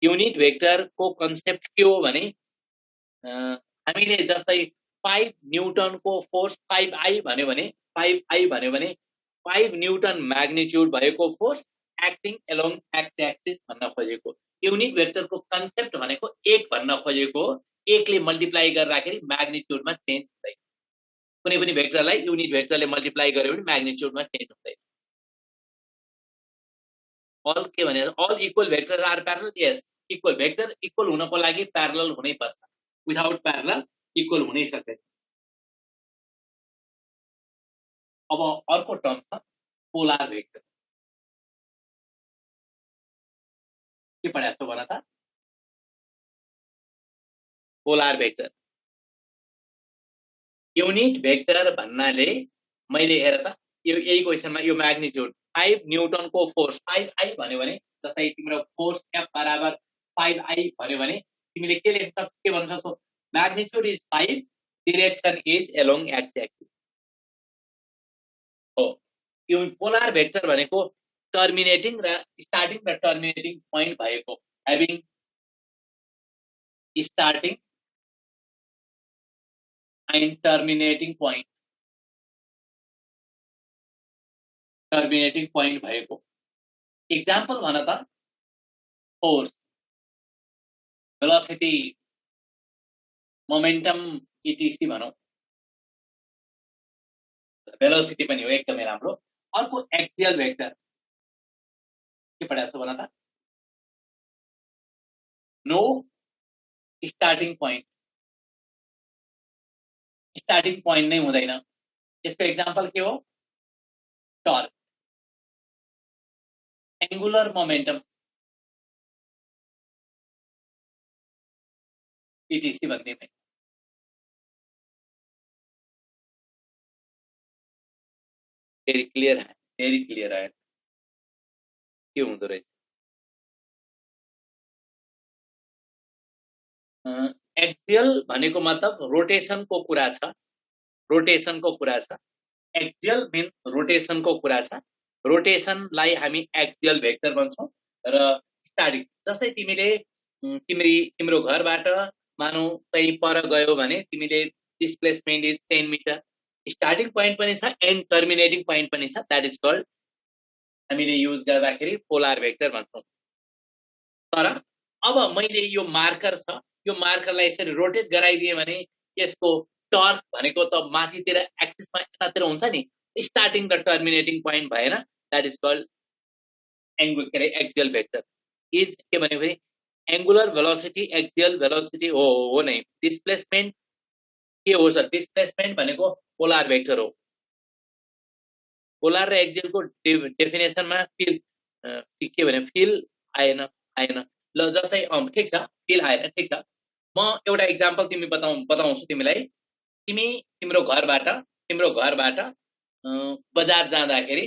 युनिट भेक्टरको कन्सेप्ट के हो भने हामीले जस्तै 5 न्यूटनको फोर्स 5i भन्यो भने 5 न्यूटन म्याग्निट्युड भएको force acting along x axis भन्न खोजेको। युनिट भेक्टरको कन्सेप्ट भनेको 1 भन्न खोजेको। 1 ले मल्टिप्लाई गर्दाखेरि म्याग्निट्युडमा चेन्ज हुँदैन। कुनै पनि भेक्टरलाई युनिट भेक्टरले मल्टिप्लाई गर्यो भने म्याग्निट्युडमा चेन्ज हुँदैन। अल के भने all equal vector are parallel. Yes, equal vector equal हुनको लागि प्यारलल हुनै पर्छ। विदाउट प्यारलल इक्वल हुनै सक्दैन। अब अर्को टर्म छ पोलार भेक्टर। के पढाएको छ भन त? Polar vector. युनिट भेक्टर भन्नाले मैले हेर त यही क्वेशनमा यो म्याग्निट्युड 5 न्यूटनको फोर्स 5i भन्यो भने जस्तै तिम्रो फोर्स F बराबर 5i भन्यो भने तिमीले के लेख्न सक्छौ, के भन्न सक्छौ? Magnitude is 5, direction is along x axis हो। यो पोलार भेक्टर भनेको टर्मिनेटिङ र स्टार्टिङ र टर्मिनेटिङ पोइन्ट भएको, having starting and terminating point भएको। एक्जाम्पल भन त। फोर्स, भेलोसिटी, मोमेन्टम इटिसी भनौं। भेलोसिटी पनि हो, एकदमै राम्रो। अर्को एक्सियल भेक्टर। के पढाएको छ भन त नो स्टार्टिङ पोइन्ट नै हुँदैन यसको एक्जाम्पल के हो टर्क एंगुलर मोमेन्टम इटीसी भन्ने नै भेरी क्लियर आयो के हुँदो रहेछ एक्सियल भनेको मतलब रोटेसनको कुरा छ एक्सियल मिन रोटेसनको कुरा छ रोटेसनलाई हामी एक्सियल भेक्टर भन्छौं र स्टार्टिङ जस्तै तिम्रो घरबाट मानौ कहीँ पर गयो भने तिमीले displacement is 10 metre starting point पनि छ एन्ड टर्मिनेटिङ पोइन्ट पनि छ दैट इज कल्ड हामीले युज गर्दाखेरि पोलर भेक्टर भन्छौं तर अब मैले यो मार्कर छ यो मार्करलाई यसरी रोटेट गराइदिए भने यसको टर्क भनेको त माथितिर एक्सिसमा यतातिर हुन्छ नि स्टार्टिङ र टर्मिनेटिङ पोइन्ट भएन that is called axial vector is के भन्यो भने एंगुलर भेलोसिटी एक्सियल भेलोसिटी हो नै डिस्प्लेसमेन्ट के हो सर डिस्प्लेसमेन्ट भनेको पोलर भेक्टर हो पोलर र एक्सियलको डेफिनेसनमा फिल के भने फिल आएन ल जस्तै ठीक छ फिल आएन ठीक छ म एउटा एक्जाम्पल बताउँछु तिमीलाई तिम्रो घरबाट बजार जाँदाखेरि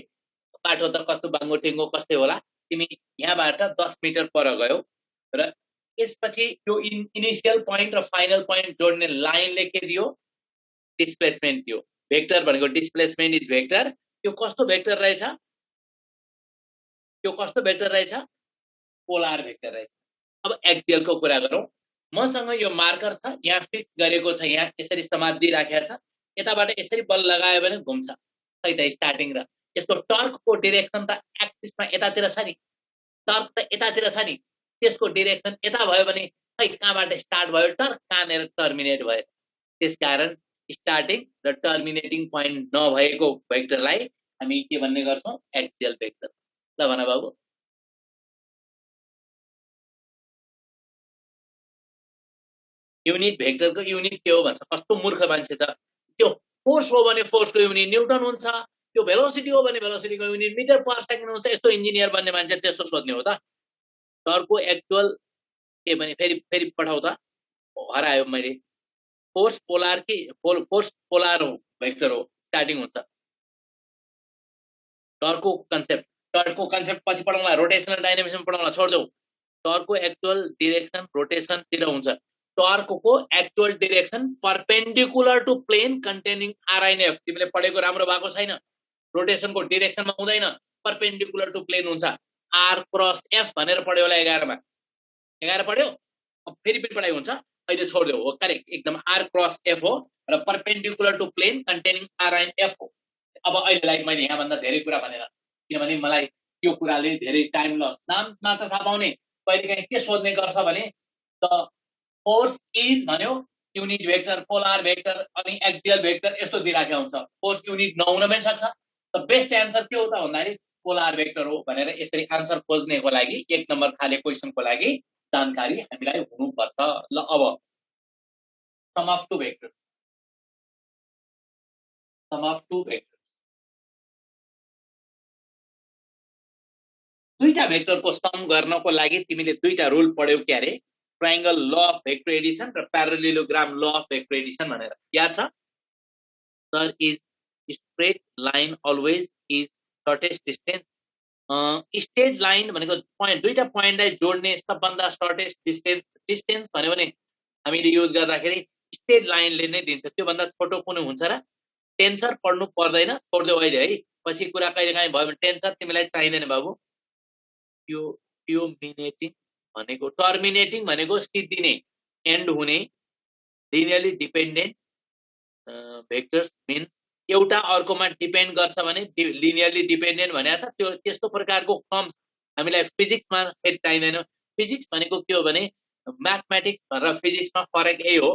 बाटो त कस्तो बाङ्गो टेङ्गो कस्तै होला तिमी यहाँबाट 10 मिटर पर गयौ र यसपछि यो इनिशियल पोइन्ट र फाइनल पोइन्ट जोड्ने लाइनले के दियो डिस्प्लेसमेन्ट दियो भेक्टर भनेको डिस्प्लेसमेन्ट इज भेक्टर त्यो कस्तो भेक्टर रहेछ पोलर भेक्टर रहेछ अब एक्सियल को कुरा गरौँ मसँग यो मार्कर छ यहाँ फिक्स गरेको छ यहाँ यसरी समाधि राखेको छ यताबाट यसरी बल लगायो भने घुम्छ खै त स्टार्टिङ र यसको टर्कको डाइरेक्सन त एक्सिसमा यतातिर छ नि टर्क त यतातिर छ नि त्यसको डाइरेक्सन यता भयो भने खै कहाँबाट स्टार्ट भयो टर्क कहाँनेर टर्मिनेट भयो त्यसकारण स्टार्टिङ र टर्मिनेटिङ पोइन्ट नभएको भेक्टरलाई हामी के भन्ने गर्छौं एक्सियल भेक्टर ल भन बाबु युनिट भेक्टरको युनिट के हो भन्छ कस्तो मूर्ख मान्छे छ त्यो फोर्स हो भने फोर्सको युनिट न्यूटन हुन्छ त्यो भेलोसिटी हो भने भेलोसिटीको युनिट मिटर पर सेकेन्ड हुन्छ यस्तो इन्जिनियर बन्ने मान्छे त्यस्तो सोध्ने हो त टर्कको एक्चुअल के भने फेरि पठाउ त हरायो मैले फोर्स पोलर हो भेक्टर हो स्टार्टिङ हुन्छ टर्कको कन्सेप्ट पछि पढाउँला रोटेशनल डायनामिक्समा पढाउँला छोड देऊ टर्कको एक्चुअल डाइरेक्सन रोटेशन तिर हुन्छ टर्कको actual direction perpendicular to plane containing r and F तिमीले पढेको राम्रो भएको छैन रोटेशनको डाइरेक्सनमा हुँदैन परपेन्डिकुलर टु प्लेन हुन्छ आर क्रस एफ भनेर पढ्यो होला 11 पढ्यो फेरि पढाइ हुन्छ अहिले छोड्देऊ हो करेक्ट एकदम आर क्रस एफ हो र परपेन्डिकुलर टु प्लेन कन्टेनिङ आरआइएनएफ हो अब अहिलेलाई मैले यहाँ भन्दा धेरै कुरा भनेर किनभने मलाई यो कुराले धेरै टाइम लस नाम मात्र थाहा पाउने कहिलेकाहीँ के सोध्ने गर्छ भने त फोर्स इज भन्यो युनिट भेक्टर पोलर भेक्टर अनि एक्सियल भेक्टर यस्तो दिइराखेको हुन्छ फोर्स युनिट नहुन पनि सक्छ त बेस्ट आन्सर के हो त भन्दाखेरि पोलर भेक्टर हो भनेर यसरी आन्सर खोज्नेको लागि 1 नम्बर खाले क्वेशनको लागि जानकारी हामीलाई हुनुपर्छ ल अब सम अफ टु भेक्टर्स दुईटा भेक्टरको सम गर्नको लागि तिमीले दुईटा रुल पढ्यौ के अरे triangle law of vector addition र parallelogram law of vector addition भनेर याद छ sir is straight line always is shortest distance straight line भनेको पोइन्ट दुईटा पोइन्टलाई जोड्ने सबभन्दा शॉर्टेस्ट डिस्टेंस भन्यो भने हामीले युज गर्दाखेरि स्ट्रेट लाइनले नै दिन्छ त्यो भन्दा छोटो कुनै हुन्छ र टेन्सर पढ्नु पर्दैन छोड्देऊ अहिले है पछि कुरा कहिलेकाहीँ भयो भने टेन्सर तिमीलाई चाहिदैन बाबु यो मिनेटिङ भनेको टर्मिनेटिङ भनेको सिद्धिने एन्ड हुने लिनियरली डिपेन्डेन्ट भेक्टर्स मिन्स एउटा अर्कोमा डिपेन्ड गर्छ भने लिनियरली डिपेन्डेन्ट भनेको छ त्यो त्यस्तो प्रकारको टर्म्स हामीलाई फिजिक्समा फेरि चाहिदैन फिजिक्स भनेको के हो भने म्याथमेटिक्स र फिजिक्समा फरक यही हो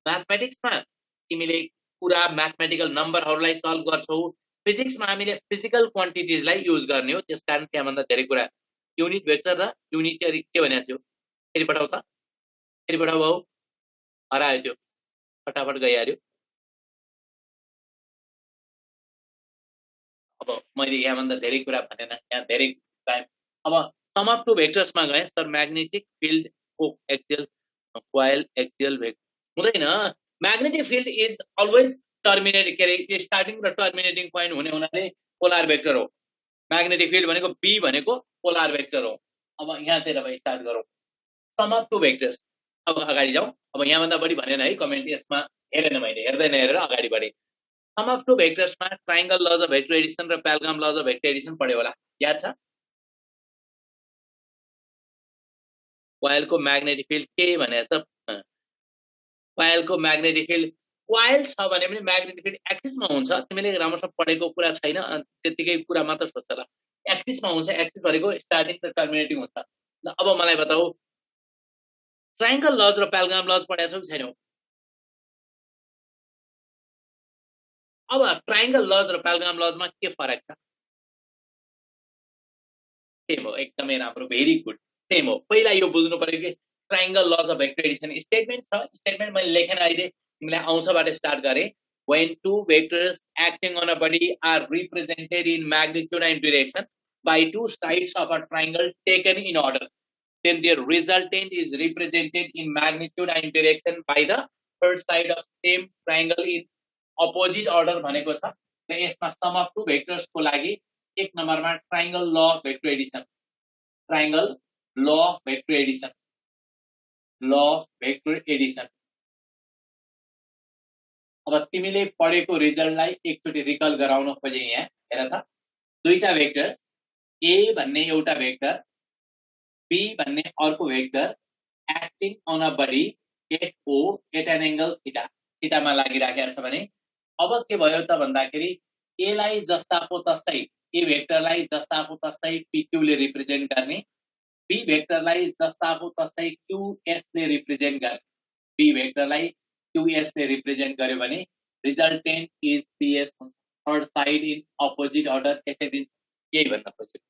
म्याथमेटिक्समा तिमीले पुरा म्याथमेटिकल नम्बरहरूलाई सल्भ गर्छौ फिजिक्समा हामीले फिजिकल क्वान्टिटिजलाई युज गर्ने हो त्यसकारण त्यहाँ भन्दा धेरै कुरा युनिट भेक्टर र युनिटरी के भनेको थियो फेरि पठाउ त फेरि पठाउ बाउ हरायो त्यो फटाफट गइहाल्यो अब मैले यहाँभन्दा धेरै कुरा भनेन यहाँ धेरै टाइम अब सम अफ टु भेक्टर्समा गए सर म्याग्नेटिक फिल्ड को एक्सियल कोइल एक्सियल हुँदैन म्याग्नेटिक फिल्ड इज अलवेज टर्मिनेटिङ के अरे स्टार्टिङ र टर्मिनेटिङ पोइन्ट हुने हुनाले पोलर भेक्टर हो म्याग्नेटिक फिल्ड भनेको बी भनेको पोलर भेक्टर हो अब यहाँतिर अब स्टार्ट गरौँ सम अफ टु भेक्टर्स अब अगाडि जाउँ अब यहाँभन्दा बढी भनेन है कमेन्ट यसमा हेरेन मैले हेर्दैन हेरेर अगाडि बढेँ सम अफ टु भेक्टर्समा triangle law of vector addition र parallelogram law of vector addition पढ्यो होला याद छ कोइलको म्याग्नेटिक फिल्ड के भनेछ कोइलको म्याग्नेटिक फिल्ड कोइल छ भने पनि म्याग्नेटिक फिल्ड एक्सिसमा हुन्छ तिमीले राम्रोसँग पढेको कुरा छैन त्यतिकै कुरा मात्र सोच्छ ल एक्सिसमा हुन्छ एक्सिस भनेको स्टार्टिङ र टर्मिनेटिङ हुन्छ ल अब मलाई बताऊ ट्रायंगल लज र प्यालग्राम लज पढेको छौ कि छैनौ अब ट्रायंगल लज र प्यालग्राम लजमा के फरक छ सेम हो एकदमै राम्रो भेरी गुड सेम हो पहिला यो बुझ्नु पर्यो कि triangle law of vector Edison statement छ स्टेटमेन्ट मैले लेखेन अहिले तिमीलाई आउँछबाट स्टार्ट गरे when two vectors acting on a body are represented in magnitude and direction by two sides of a triangle taken in order then their resultant is represented in magnitude and direction by the third side of same triangle in opposite order भनेको छ र यसमा some of two vectors को लागि एक नम्बरमा triangle ल of vector Edison triangle ल of vector addition law of vector addition अब तिमीले पढेको रिजल्टलाई एकचोटी रिकल गराउन खोजे यहाँ हेर त दुईटा भेक्टर ए भन्ने एउटा भेक्टर बी भन्ने अर्को vector acting on a body at O at an angle theta थीटामा लागिराखेको छ भने अब के भयो त भन्दाखेरि ए लाई जस्ताको तस्तै ए भेक्टरलाई जस्ताको तस्तै PQ ले रिप्रेजेन्ट गर्ने बी भेक्टरलाई जस्ताको तस्तै QS ले रिप्रेजेन्ट गर्ने बी भेक्टरलाई QS ले रिप्रेजेन्ट गर्यो भने रिजल्टेन्ट इज PS हुन्छ third side in opposite order यसै दिन्छ यही भन्न खोजेको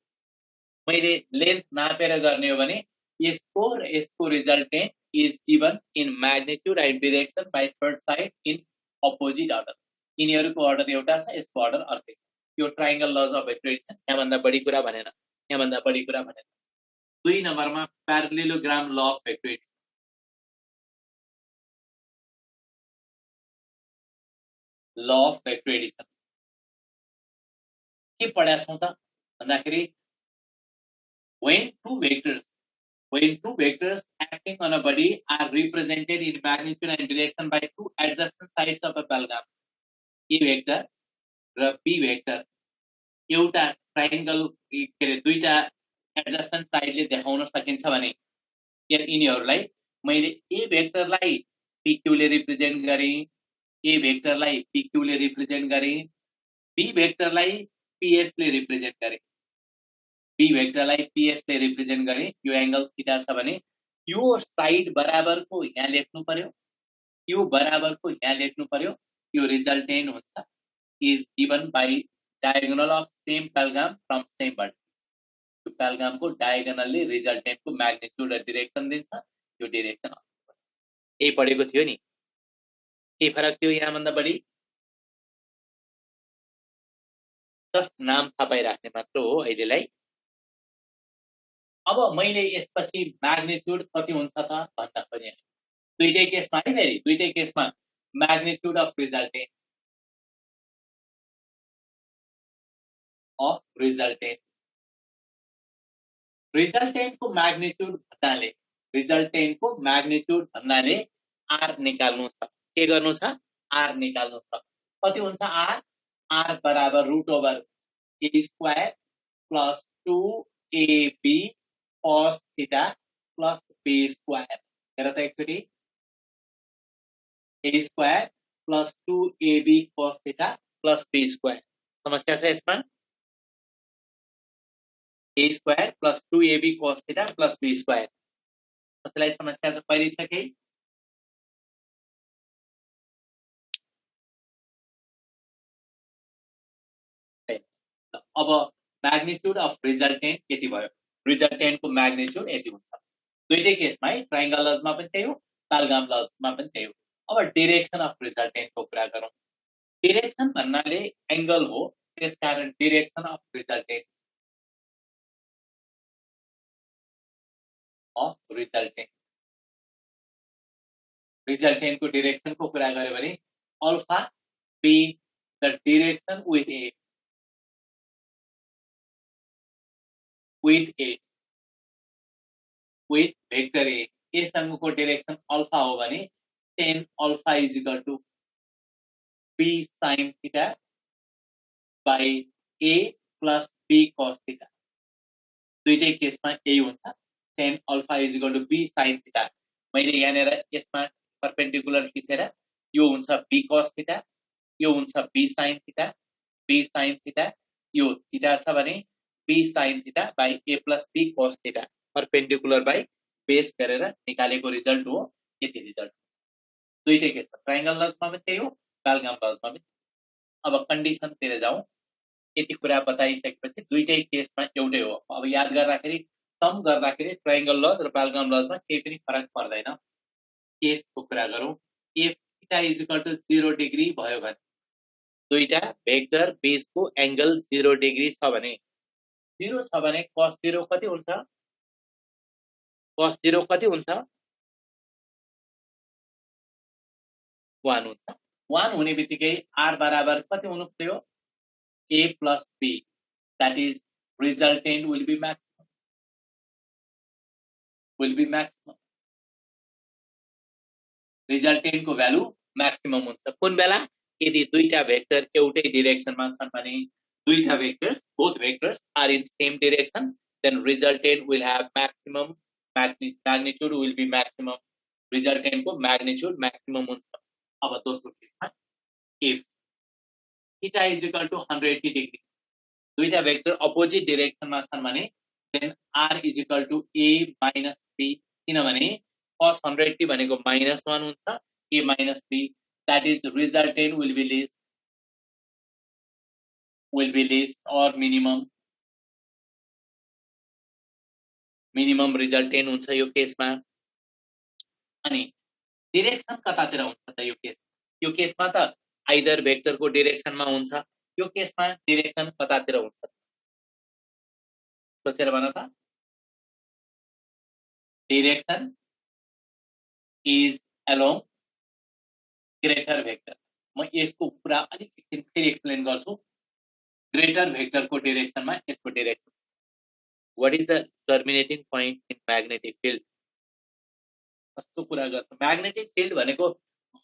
मैले लेन्थ नापेर गर्ने हो भने यसको र यसको resultant is given in magnitude and direction by third side in opposite order यिनीहरूको अर्डर एउटा छ यसको अर्डर अर्कै छ यो triangle law of vector addition यहाँभन्दा बढी कुरा भनेन यहाँभन्दा बढी कुरा भनेन 2 नम्बरमा parallelogram law of vector addition law of vector addition के पढाएको छौं त भन्दाखेरि when two vectors acting on a body are represented in magnitude and direction by two adjacent sides of a parallelogram A vector र B vector एउटा triangle के रे दुईटा एडजस्टेन्ट साइडले देखाउन सकिन्छ भने यिनीहरूलाई मैले ए भेक्टरलाई PQ ले रिप्रेजेन्ट गरे ए भेक्टरलाई PQ ले रिप्रेजेन्ट गरे बी भेक्टरलाई PS ले रिप्रेजेन्ट गरे बी भेक्टरलाई PS ले रिप्रेजेन्ट गरे यो एंगल थीटा छ भने यो साइड बराबरको यहाँ लेख्नु पर्यो यो बराबरको यहाँ लेख्नु पर्यो यो रिजल्टेन्ट हुन्छ is given by diagonal of same parallelogram from same vertex यो पैरालेलोग्रामको डायगोनलले रिजल्टेन्टको म्याग्निट्युड र डाइरेक्सन दिन्छ यो डाइरेक्सन यही पढेको थियो नि के फरक थियो यहाँ भन्दा बढी जस्ट नाम थाहा पाइराख्ने मात्र हो अहिलेलाई अब मैले यसपछि म्याग्निट्युड कति हुन्छ त भन्न खोजेँ दुईटै केसमा है फेरि दुईटै केसमा म्याग्निट्युड अफ रिजल्टेन्ट रिजल्टेन्टको म्याग्निट्युड भन्नाले आर निकाल्नु छ के गर्नु छ आर निकाल्नु छ कति हुन्छ आर बराबर root over A square plus 2ab cos theta plus b square हेर त एकचोटि a square plus 2ab cos theta plus b square समस्या छ यसमा a square plus 2ab cos theta plus b square कसैलाई समस्या छ पहिले छ के अब म्याग्निट्युड अफ रिजल्टेन्ट यति भयो रिजल्टेन्टको म्याग्निट्युड यति हुन्छ। दुईटै केसमा है, ट्रायंगल लजमा पनि त्यही हो, पालग्राम लजमा पनि त्यही हो। अब डिरेक्सन अफ रिजल्टेन्टको कुरा गरौँ। डिरेक्सन भन्नाले एंगल हो, त्यसकारण डिरेक्सन अफ रिजल्टेन्ट रिजल्टेन्टको डिरेक्सनको कुरा गर्यो भने alpha be the direction with vector a सँगको डिरेक्सन अल्फा हो भने tan alpha is equal to b sin theta by a plus b cos theta. दुईटै केसमा यही हुन्छ, tan alpha is equal to b sin theta. मैले यहाँनिर यसमा परपेन्डिकुलर खिचेर यो हुन्छ b cos थीटा, यो हुन्छ b sin थीटा, यो थीटा छ भने b sin theta by a plus b cos theta perpendicular by base गरेर निकालेको रिजल्ट हो यति रिजल्ट। दुईटै केसमा ट्रायंगल लजमा पनि त्यही हो, पालग्राम लजमा पनि। अब कन्डिसनतिर जाउँ। यति कुरा बताइसकेपछि दुईटै केसमा एउटै हो। अब याद गर्दाखेरि सम गर्दाखेरि ट्रायंगल लज र पालग्राम लजमा केही पनि फरक पर्दैन। केसको कुरा गरौँ। If theta is equal to 0 degree भयो भने दुईटा भेक्टर बीचको एंगल 0 डिग्री छ भने 0 छ भने cos 0 कति हुन्छ? cos 0 कति हुन्छ? 1 हुन्छ। 1 हुने बित्तिकै r बराबर कति हुनु पर्यो? a plus b, that is resultant will be maximum. Resultant को भ्यालु मैक्सिमम हुन्छ। कुन बेला? यदि दुईटा भेक्टर एउटै डिरेक्सनमा छन् भने दुईटा vectors, both vectors are in same direction, then resultant will have maximum, magnitude will be maximum. Resultant को magnitude maximum हुन्छ। अब दोस्रो केसमा if theta is equal to 180 degree, दुईटा भेक्टर अपोजिट डिरेक्सनमा छन् भने then r is equal to a minus b, किनभने cos 180 भनेको -1 हुन्छ, a minus b, that is resultant will be least or minimum resultant हुन्छ यो केसमा। अनि डिरेक्सन कतातिर हुन्छ त यो केसमा त आइदर भेक्टरको डिरेक्सनमा हुन्छ, यो केसमा डिरेक्सन कतातिर हुन्छ? सोचेर भन त। Direction is along greater vector. म यसको कुरा अलिक एकछिन फेरि एक्सप्लेन गर्छु। ग्रेटर भेक्टरको डिरेक्सनमा यसको डिरेक्सन। What is the terminating point in magnetic field? कस्तो कुरा गर्छ? म्याग्नेटिक फिल्ड भनेको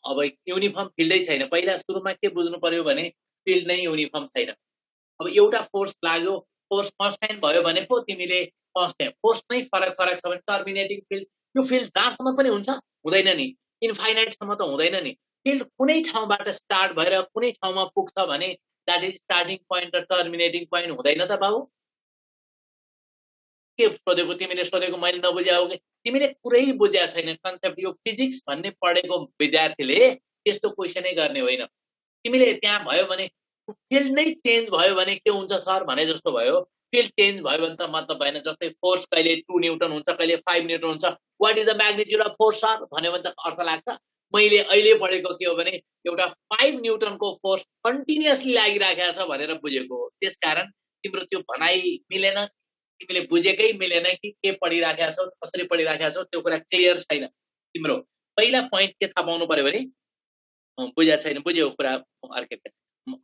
अब युनिफर्म फिल्डै छैन। पहिला सुरुमा के बुझ्नु पर्यो भने फिल्ड नै युनिफर्म छैन। अब एउटा फोर्स लाग्यो, फोर्स कन्स्टेन्ट भयो भने पो तिमीले कन्स्टेन्ट, फोर्स नै फरक छ भने टर्मिनेटिङ फिल्ड, यो फिल्ड जहाँसम्म पनि हुन्छ हुँदैन नि, इन्फाइनाइट सम्म त हुँदैन नि। फिल्ड कुनै ठाउँबाट स्टार्ट भएर कुनै ठाउँमा पुग्छ भने दैट इज स्टार्टिङ पोइन्ट र टर्मिनेटिङ पोइन्ट हुँदैन त बाबु? के सोधेको तिमीले? सोधेको मैले नबुझे हो कि तिमीले कुरै बुझ्या छैन कन्सेप्ट। यो फिजिक्स भन्ने पढेको विद्यार्थीले त्यस्तो क्वेशनै गर्ने होइन। तिमीले त्यहाँ भयो भने फिल्ड नै चेन्ज भयो भने के हुन्छ सर भने जस्तो भयो। फिल्ड चेन्ज भयो भने त मतलब भएन। जस्तै फोर्स कहिले 2 न्यूटन हुन्छ, कहिले 5 न्यूटन हुन्छ। What is the magnitude of force sir भन्यो भने त अर्थ लाग्छ। मैले अहिले पढेको के हो भने एउटा 5 न्यूटनको फोर्स कन्टिन्युअसली लागिराखेको छ भनेर बुझेको हो। त्यसकारण तिम्रो त्यो भनाइ मिलेन, तिमीले बुझेकै मिलेन कि के पढिराखेका छौ, कसरी पढिराखेका छौ, त्यो कुरा क्लियर छैन तिम्रो। पहिला पोइन्ट के थाहा पाउनु पर्यो भने बुझ्या छैन, बुझ्यो कुरा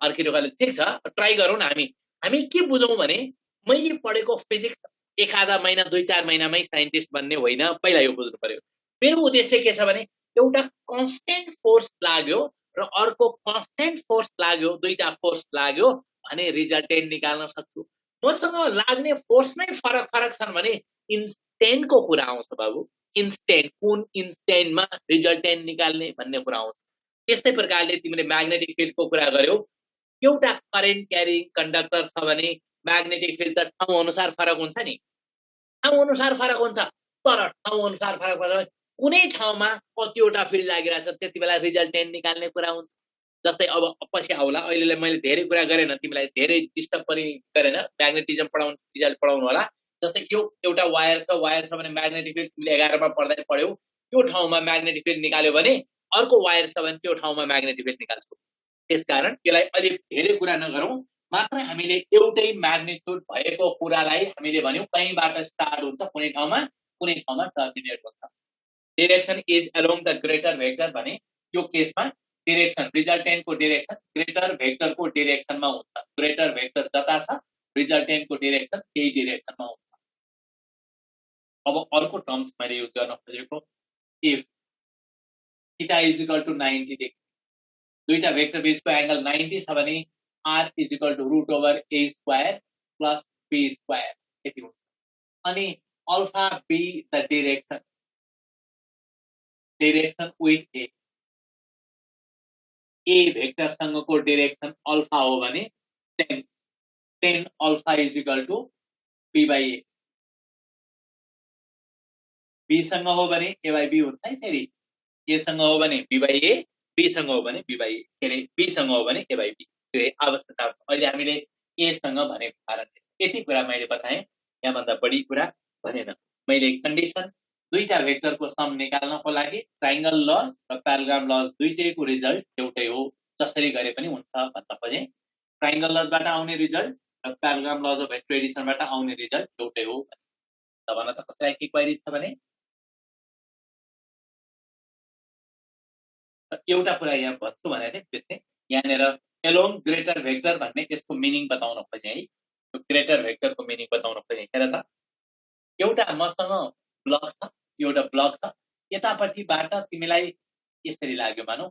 अर्किटोकाले ठीक छ, ट्राई गरौँ न। हामी के बुझौँ भने मैले पढेको फिजिक्स एक आधा महिना 2-4 महिनामै साइन्टिस्ट बन्ने होइन। पहिला यो बुझ्नु पर्यो। मेरो उद्देश्य के छ भने एउटा कन्स्टेन्ट फोर्स लाग्यो र अर्को कन्स्टेन्ट फोर्स लाग्यो, दुईटा फोर्स लाग्यो भने रिजल्टेन्ट निकाल्न सक्छु। मसँग लाग्ने फोर्स नै फरक छन् भने इन्स्टेन्टको कुरा आउँछ बाबु। इन्स्टेन्ट, कुन इन्स्टेन्टमा रिजल्टेन्ट निकाल्ने भन्ने कुरा आउँछ। त्यस्तै प्रकारले तिमीले म्याग्नेटिक फिल्डको कुरा गर्यौ। एउटा करेन्ट क्यारिङ कन्डक्टर छ भने म्याग्नेटिक फिल्ड त ठाउँ अनुसार फरक हुन्छ नि, ठाउँ अनुसार फरक हुन्छ। तर ठाउँ अनुसार फरक पर्छ कुनै ठाउँमा कतिवटा फिल्ड लागिरहेछ त्यति बेला रिजल्टेन्ट निकाल्ने कुरा हुन्छ। जस्तै अब पछि आउला, अहिले मैले धेरै कुरा गरेन, तिमीलाई धेरै डिस्टर्ब पनि गरेन। म्याग्नेटिजम पढाउनु रिजल्ट पढाउनु होला। जस्तै यो एउटा वायर छ भने म्याग्नेटिक फिल्ड तिमीले 11 मा पढ्दै पढ्यौ, त्यो ठाउँमा म्याग्नेटिक फिल्ड निकाल्यो भने अर्को वायर छ भने त्यो ठाउँमा म्याग्नेटिक फिल्ड निकाल्छौ। त्यसकारण यसलाई अलि धेरै कुरा नगरौँ, मात्र हामीले एउटै म्याग्निट्युड भएको कुरालाई हामीले भन्यौ कहीँबाट स्टार्ट हुन्छ, कुनै ठाउँमा टर्मिनेट हुन्छ। Direction is along the greater vector भने यो केसमा डिरेक्सन रिजल्टेन्टको डिरेक्सन ग्रेटर भेक्टरको डिरेक्सनमा हुन्छ। ग्रेटर भेक्टर जता छ रिजल्टेन्टको डिरेक्सन त्यही डिरेक्सनमा हुन्छ। अब अर्को टर्म्स मैले युज गर्न खोजेको, if theta is equal to 90 degree, दुईटा भेक्टर बीचको एंगल 90 छ भने r is equal to root over a square plus b square यति हुन्छ। अनि alpha b the direction with a vector सँगको डिरेक्सन अल्फा हो भने 10 alpha is equal to b by a। b सँग हो भने a by b हुन्छ है, फेरि a सँग हो भने b by a, b सँग हो भने b by a, के अरे b सँग हो भने a by b। त्यो अवस्था अहिले हामीले a सँग भनेको कारणले यति कुरा मैले बताएँ, यहाँभन्दा बढी कुरा भनेन मैले। कन्डिसन दुईटा भेक्टरको सम निकाल्नको लागि ट्रायंगल लज र प्यारालेलोग्राम लज दुईटैको रिजल्ट एउटै हो, जसरी गरे पनि हुन्छ भन्न खोजे। ट्रायंगल लजबाट आउने रिजल्ट र प्यारालेलोग्राम लज अफ भेक्टर एडिसनबाट आउने रिजल्ट एउटै हो। त भन्न त कसैलाई के क्वेरी छ भने एउटा कुरा यहाँ भन्छु भनेको थिएँ, त्यसै यहाँनिर एलोङ ग्रेटर भेक्टर भन्ने यसको मिनिङ बताउन खोजे है। ग्रेटर भेक्टरको मिनिङ बताउन खोजे। हेर त, एउटा मसँग ब्लक छ, एउटा ब्लक छ, यतापट्टिबाट तिमीलाई यसरी लाग्यो मानौ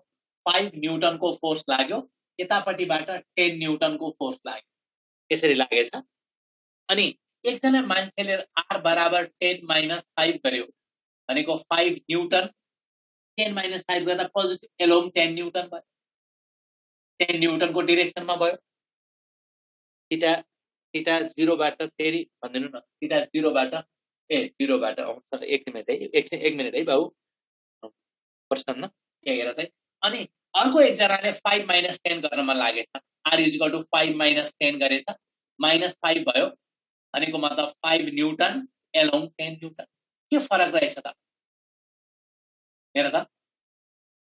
5 न्यूटनको फोर्स लाग्यो, यतापट्टिबाट 10 न्यूटनको फोर्स लाग्यो, यसरी लागेछ। अनि एकजना मान्छेले r बराबर 10 माइनस 5 गर्यो भनेको 5 न्यूटन, 10 माइनस 5 गर्दा पोजिटिभ एलोङ 10 न्यूटन भयो, 10 न्यूटनको डिरेक्सनमा भयो। थीटा 0 बाट फेरि भन्दिनु न, थीटा 0 बाट 0 बाट आउँछ। एक मिनेट है बाबु, प्रश्न हेर त। अनि अर्को एकजनाले 5 माइनस 10 गर्नमा लागेछ, r is equal to 5 minus 10 गरेछ, माइनस 5 भयो भनेको मतलब 5 न्यूटन एलोङ 10 न्यूटन। के फरक रहेछ त हेर त।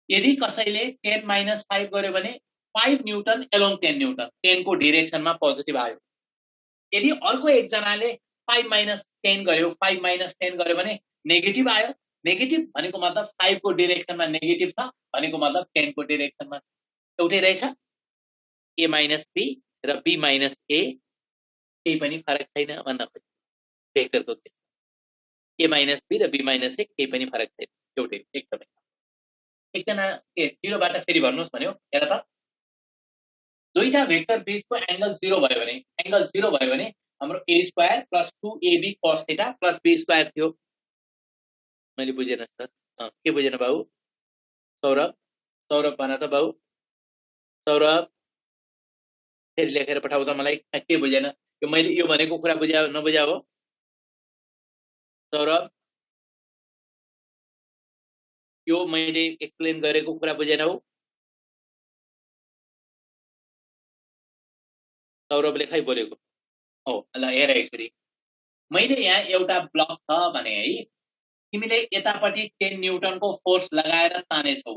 यदि कसैले 10 माइनस 5 गर्यो भने 5 न्यूटन एलोङ 10 न्यूटन, 10 को डिरेक्सनमा पोजिटिभ आयो। यदि अर्को एकजनाले 5 माइनस 10 गर्यो, 5 माइनस 10 गर्यो भने नेगेटिभ आयो। नेगेटिभ भनेको मतलब 5 को डिरेक्सनमा नेगेटिभ छ भनेको मतलब 10 को डिरेक्सनमा एउटै रहेछ। a माइनस b र b माइनस a केही पनि फरक छैन भन्न खोजे भेक्टरको केस। a माइनस b र b माइनस a केही पनि फरक छैन, एउटै एकदमै। एकजना 0 बाट फेरि भन्नुस् भन्यो। हेर त, दुईटा भेक्टर बीचको एंगल 0 भयो भने हाम्रो a square plus 2ab cos theta plus b square थियो। मैले बुझेन सर, के बुझेन बाबु? सौरभ भन त बाबु, सौरभ फेरि लेखेर पठाउ त मलाई, के बुझेन? यो मैले यो भनेको कुरा बुझ्या नबुझ्या हो? सौरभ, यो मैले एक्सप्लेन गरेको कुरा बुझेन हो? सौरभले खै बोलेको हो? ल हेर एकचोटि, मैले यहाँ एउटा ब्लक छ भने है, तिमीले यतापट्टि 10 न्यूटनको फोर्स लगाएर तानेछौ,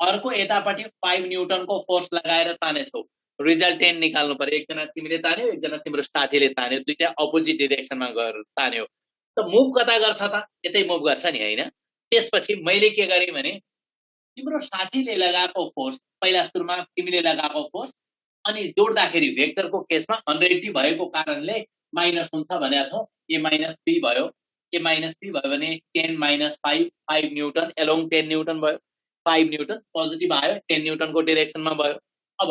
अर्को यतापट्टि 5 न्यूटनको फोर्स लगाएर तानेछौ। रिजल्ट 10 निकाल्नु पर्यो। एकजना तिमीले तान्यो, एकजना तिम्रो साथीले तान्यो, दुईटा अपोजिट डिरेक्सनमा गएर तान्यो। त मुभ कता गर्छ त? यतै मुभ गर्छ नि हैन? त्यसपछि मैले के गरेँ भने तिम्रो साथीले लगाएको फोर्स पहिला सुरुमा तिमीले लगाएको फोर्स अनि जोड्दाखेरि भेक्टरको केसमा 180 भएको कारणले माइनस हुन्छ भनेको छौ। a माइनस b भयो, a माइनस b भयो भने 10 माइनस 5 न्यूटन एलोङ 10 न्यूटन भयो। 5 न्यूटन पोजिटिभ आयो, 10 न्यूटनको डिरेक्सनमा भयो। अब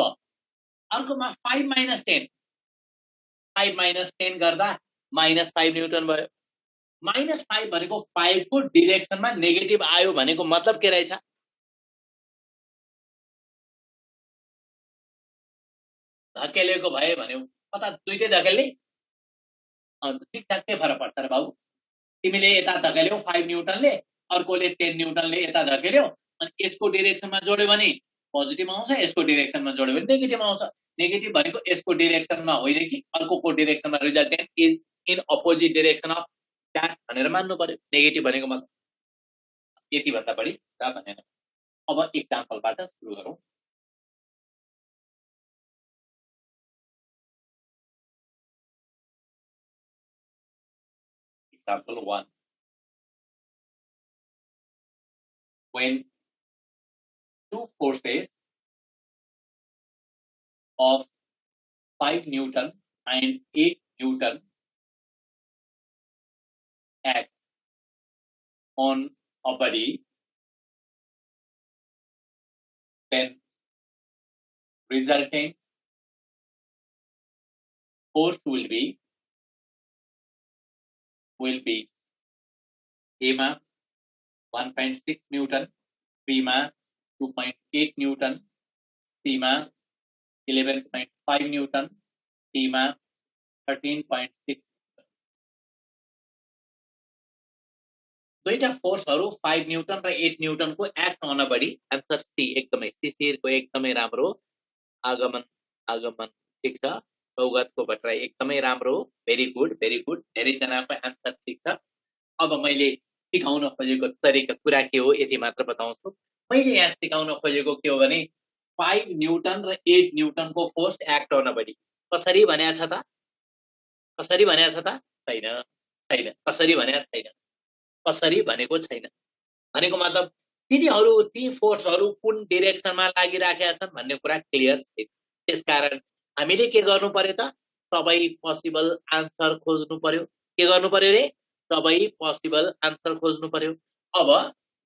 अर्कोमा 5 माइनस 10 गर्दा माइनस 5 न्यूटन भयो। माइनस 5 भनेको 5 को डिरेक्सनमा नेगेटिभ आयो भनेको मतलब के रहेछ? धकेलेको भए भन्यो, कता दुईटै धकेल्ने? ठिक छ, के फरक पर्छ र बाबु? तिमीले यता धकेल्यौ 5 न्यूटनले, अर्कोले 10 न्यूटनले यता धकेल्यो, अनि यसको डिरेक्सनमा जोड्यो भने पोजिटिभ आउँछ, यसको डिरेक्सनमा जोड्यो भने नेगेटिभ आउँछ। नेगेटिभ भनेको यसको डिरेक्सनमा होइन कि अर्कोको डिरेक्सनमा resultant is in opposite direction of that भनेर मान्नु पर्यो। नेगेटिभ भनेको मतलब यति भन्दा बढी र भनेन। अब एक्जाम्पलबाट सुरु गरौँ। Example 1. When two forces of 5 Newton and 8 Newton act on a body, then resultant force will be A मा 1.6 न्यूटन, B मा 2.8 न्यूटन, C मा 11.5 न्यूटन, D मा 13.6। दुईटा फोर्सहरु 5 न्यूटन र 8 न्यूटन को act on a body. Answer C एकदमै शिशिर को एकदमै राम्रो। आगमन ठीक छ। सौगात को भट्टराई एकदमै राम्रो। भेरी गुड धेरै जनाको आन्सर ठीक छ। अब मैले सिकाउन खोजेको तरिका कुरा के हो यति मात्र बताउँछु। मैले यहाँ सिकाउन खोजेको के हो भने 5 न्यूटन र 8 न्यूटन को force act on a body कसरी भनेको छ त? कसरी भनेको छ त? छैन। कसरी भनेको छैन। कसरी भनेको छैन। भनेको मतलब तिनीहरु ती फोर्सहरु कुन डाइरेक्सनमा लागिराखेका छन् भन्ने कुरा क्लियर छैन। त्यसकारण हामीले के गर्नु पर्यो त? सबै पोसिबल आन्सर खोज्नु पर्यो। के गर्नु पर्यो रे? सबै पोसिबल आन्सर खोज्नु पर्यो। अब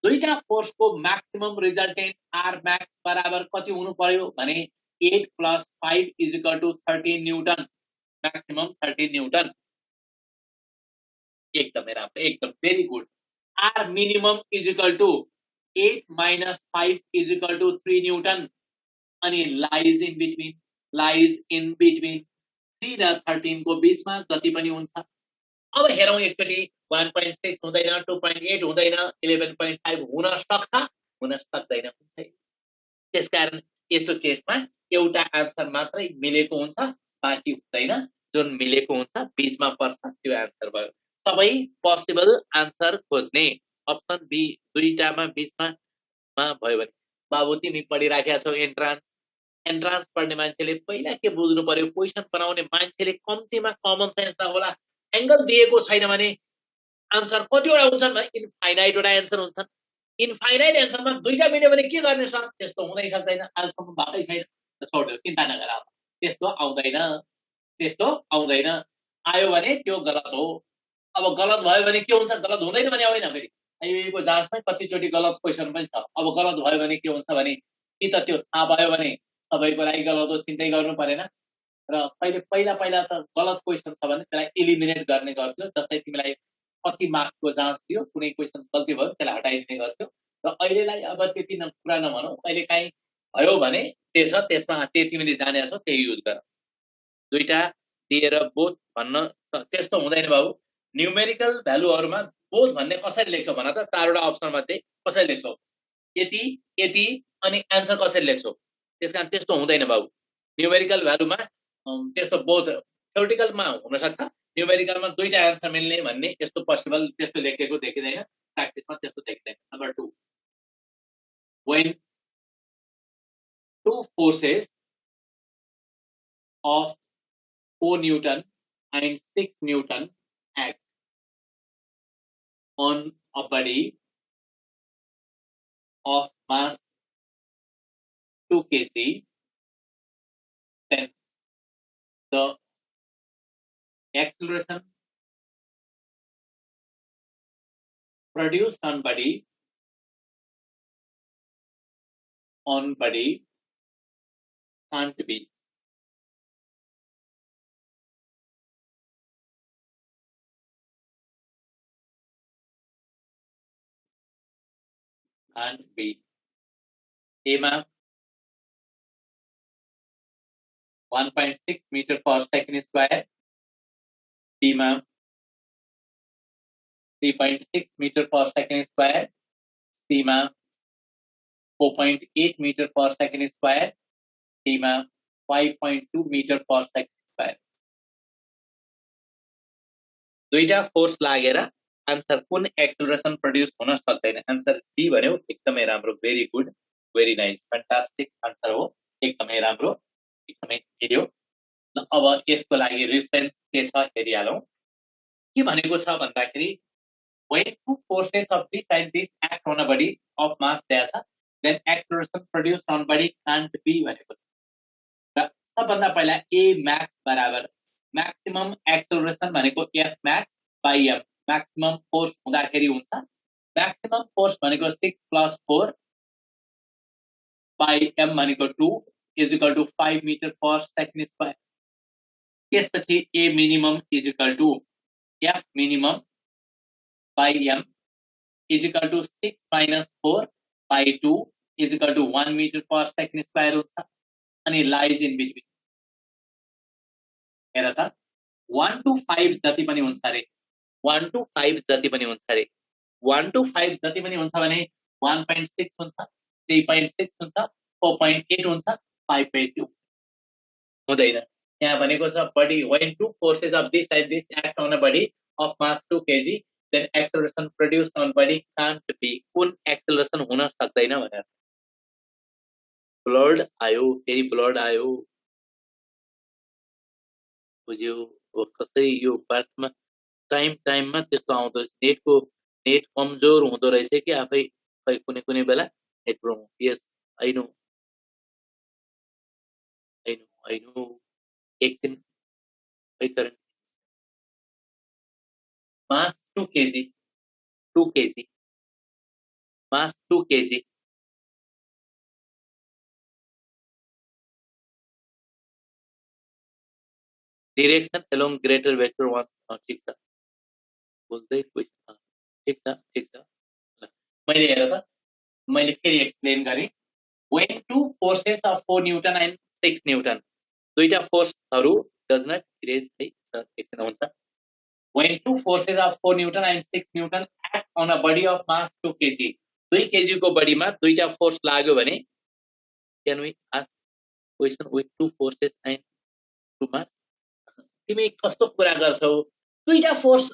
दुईटा फोर्सको म्याक्सिमम रिजल्टेन्ट आर म्याक्स बराबर कति हुनु पर्यो भने 8 + 5 = 13 न्यूटन। Maximum 13 Newton. एकदमै राम्रो, एकदम very good. R minimum = 8 - 5 = 3 newton. अनि लाइज इन बिट्विन 3 र 13 को बीचमा जति पनि हुन्छ। अब हेरौं एकचोटी 1.6 हुँदैन, 2.8 हुँदैन, 11.5 हुन सक्छ, हुन सक्दैन। त्यसकारण यसो केसमा एउटा आन्सर मात्रै मिलेको हुन्छ, बाँकी हुँदैन। जुन मिलेको हुन्छ बीचमा पर्छ त्यो आन्सर भयो। सबै पोसिबल आन्सर खोज्ने। अप्सन बी दुईटामा बीचमा भयो भने बाबु तिमी पढिराखेका छौ एन्ट्रान्स पढ्ने मान्छेले पहिला के बुझ्नु पर्यो? क्वेशन बनाउने मान्छेले कम्तीमा कमन सेन्स त होला। एंगल दिएको छैन भने आन्सर कतिवटा हुन्छन् भने इन्फाइनाइट वटा आन्सर हुन्छन्। इन्फाइनाइट आन्सरमा दुईटा मिल्यो भने के गर्ने सर? त्यस्तो हुँदै सक्दैन। आजसम्म भएकै छैन। छोड्यो, चिन्ता नगर। अब त्यस्तो आउँदैन। आयो भने त्यो गलत हो। अब गलत भयो भने के हुन्छ? गलत हुँदैन भने होइन। फेरि आइएको जाँचमै कतिचोटि गलत क्वेशन पनि छ। अब गलत भयो भने के हुन्छ भने कि त त्यो थाहा भयो भने सबैको लागि गलत हो, चिन्तै गर्नु परेन। र पहिला त गलत क्वेशन छ भने त्यसलाई एलिमिनेट गर्ने गर्थ्यो। जस्तै तिमीलाई कति मार्क्सको जाँच दियो, कुनै क्वेशन गल्ती भयो त्यसलाई हटाइदिने गर्थ्यो। र अहिलेलाई अब त्यति कुरा नभनौँ। अहिले काहीँ भयो भने जे छ त्यसमा तिमीले जानेका छौ त्यही युज गर। दुईटा दिएर बोथ भन्न त्यस्तो हुँदैन बाबु। न्यूमेरिकल भ्यालुहरुमा बोथ भन्ने कसरी लेख्छौ भन त? चारवटा अप्सन मध्ये कसरी लेख्छौ? यति अनि आन्सर कसरी लेख्छौ? त्यसकारण त्यस्तो हुँदैन बाबु। न्यूमेरिकल भ्यालुमा त्यस्तो बोथ थ्योरेटिकलमा हुन सक्छ, न्यूमेरिकलमा दुईटा आन्सर मिल्ने भन्ने यस्तो पोसिबल त्यस्तो लेखेको देखिदैन। प्र्याक्टिसमा त्यस्तो देखिदैन। Number 2, when two forces of 4 Newton and 6 Newton act on a body of mass 2 kg, then the acceleration produced on body can't be A मा 1.6 meter per second square, B मा 3.6 meter per second square, C मा 4.8 meter per second square, D मा 5.2 meter per second square। दुईटा force लागेर answer कुन acceleration produce हुन सक्दैन answer D भन्यो एकदमै राम्रो very good very nice fantastic answer हो एकदमै राम्रो एकदमै हेर्यो अब यसको लागि रेफरेन्स के छ हेरिहालौं के भनेको छ भन्दाखेरि when two forces of this and this act on a body of mass dash then acceleration produced on body can't be भनेको छ र सबभन्दा पहिला a max बराबर maximum acceleration भनेको f max by m maximum force हुँदाखेरि हुन्छ maximum force भनेको 6 plus 4 by m भनेको 2 is equal to 5 meter per second square त्यसपछि a minimum is equal to f minimum by m is equal to 6 minus 4 by 2 is equal to 1 meter per second square हुन्छ अनि lies in between हेर त 1 to 5 जति पनि हुन्छ रे 1 to 5 जति पनि हुन्छ रे 1 to 5 जति पनि हुन्छ भने 1.6 हुन्छ 3.6 हुन्छ 4.8 हुन्छ 5.2 हुँदैन यहाँ भनेको छ body when two forces of this and this act on a body of mass 2 kg then acceleration produced on body can't be कुन acceleration हुन सक्दैन भनेर ब्लड आयो फेरि ब्लड आयो बुझ्यो कसरी यो बातमा टाइममा त्यस्तो आउँदो नेट कमजोर हुँदो रहेछ कि आफै खै कुनै बेला net problem yes I know एकछिन current mass 2 kg mass 2 kg direction along greater vector once ठीक छ बोल्दै क्वेशन ठीक छ मैले हेर त मैले फेरि एक्सप्लेन गरे when two forces of 4 Newton and 6 Newton दुईटा फोर्सहरु does not erase एकछिन हुन्छ when two forces of 4 Newton and 6 Newton act on a body of mass 2 kg 2 kg को बडीमा दुईटा फोर्स लाग्यो भने can we ask question with two forces and two mass तिमी कस्तो कुरा गर्छौ दुईटा फोर्स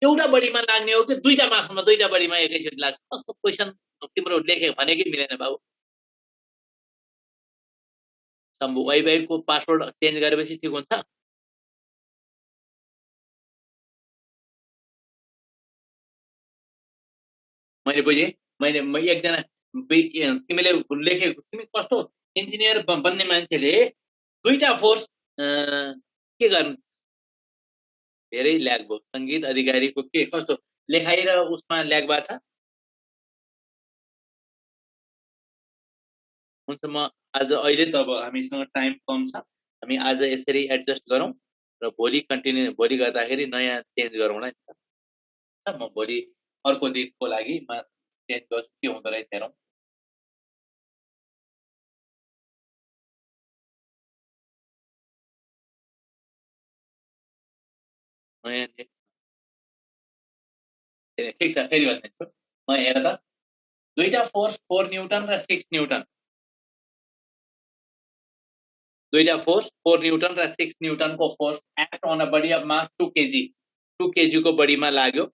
एउटा बडीमा लाग्ने हो कि दुईटा मासमा दुईटा बडीमा एकैचोटी लाग्छ कस्तो क्वेशन तिम्रो लेखे भने कि मिलेन बाबु शम्भु वाइवाई को पासवर्ड चेन्ज गरेपछि ठीक हुन्छ मैले बुझे म एकजना तिमीले लेखेको तिमी कस्तो इन्जिनियर बन्ने मान्छेले दुईटा फोर्स के गर्नु धेरै ल्याग भयो संगीत अधिकारीको के कस्तो लेखाइ र उसमा ल्याग भएको छ हुन्छ म आज अहिले त अब हामीसँग टाइम कम छ हामी आज यसरी एडजस्ट गरौँ र भोलि भोलि गर्दाखेरि नयाँ चेन्ज गरौँला नि त म भोलि अर्को दिनको लागि म चेन्ज गर्छु के हुँदो रहेछ हेरौँ नयाँ ठीक छ फेरि भन्दैछु म हेर त दुईटा फोर्स 4 न्यूटन र 6 न्यूटन दुईटा फोर्स 4 न्यूटन र 6 न्यूटन को force act on a body of mass 2 kg को बडीमा लाग्यो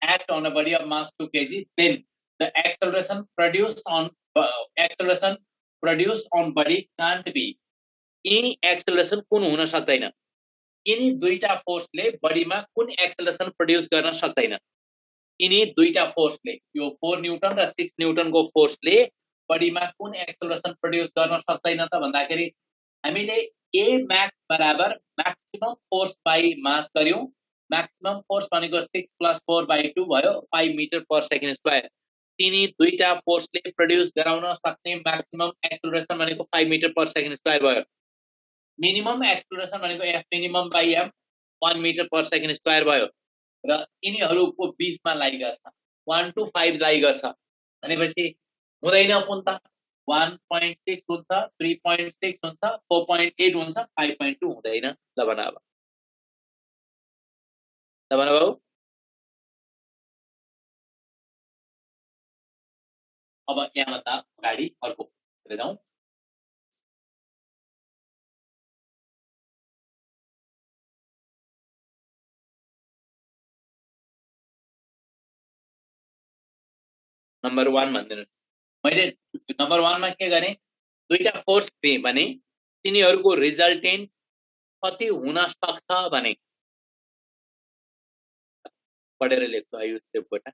act on a body of mass 2 kg then the acceleration produced on body can't be any acceleration कुन हुन सक्दैन यिनी दुईटा फोर्सले बडीमा कुन एक्सेलरेसन प्रोड्युस गर्न सक्दैन यिनी दुईटा फोर्सले यो 4 न्यूटन र 6 न्यूटन को फोर्सले बडीमा कुन एक्सेलरेसन प्रोड्युस गर्न सक्दैन त भन्दाखेरि हामीले a max बराबर मैक्सिमम फोर्स बाइ मास गर्यौं मैक्सिमम फोर्स भनेको 6 plus 4 by 2 भयो 5 meter per second square तिनी दुईटा फोर्सले प्रोड्युस गराउन सक्ने मैक्सिमम एक्सेलरेसन भनेको 5 meter per second square भयो मिनिमम एक्सेलरेसन भनेको f minimum by m 1 meter per second square भयो र यिनीहरुको बीचमा लाई गर्छ 1 to 5 लाई गर्छ भनेपछि हुँदैन कुन त 1.6 हुन्छ 3.6 हुन्छ 4.8 हुन्छ 5.2 हुँदैन ल भन अब बाबु अब यहाँभन्दा अगाडि अर्को जाउँ नम्बर 1 भनिदिनुहोस्। मैले नम्बर 1 मा के गरेँ, दुईटा फोर्स दिएँ भने तिनीहरूको रिजल्टेन्ट कति हुन सक्छ भने पढेर लेख्छु। आयुष देवकोटा।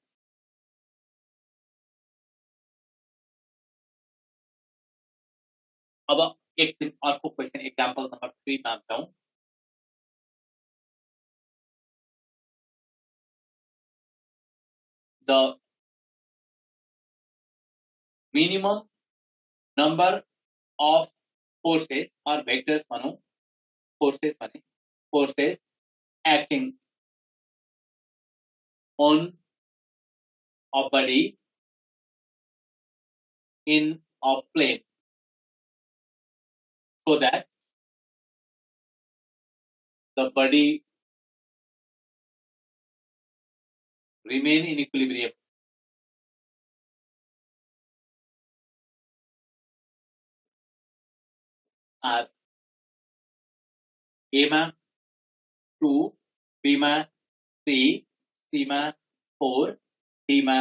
अब एकछिन अर्को क्वेसन एक्जाम्पल नम्बर 3 मा जाउँ। The minimum number of forces or vectors भनौँ, forces भने forces acting on a body in a plane so that the body remain in equilibrium. Are A मा 2, B मा 3, C मा 4, D मा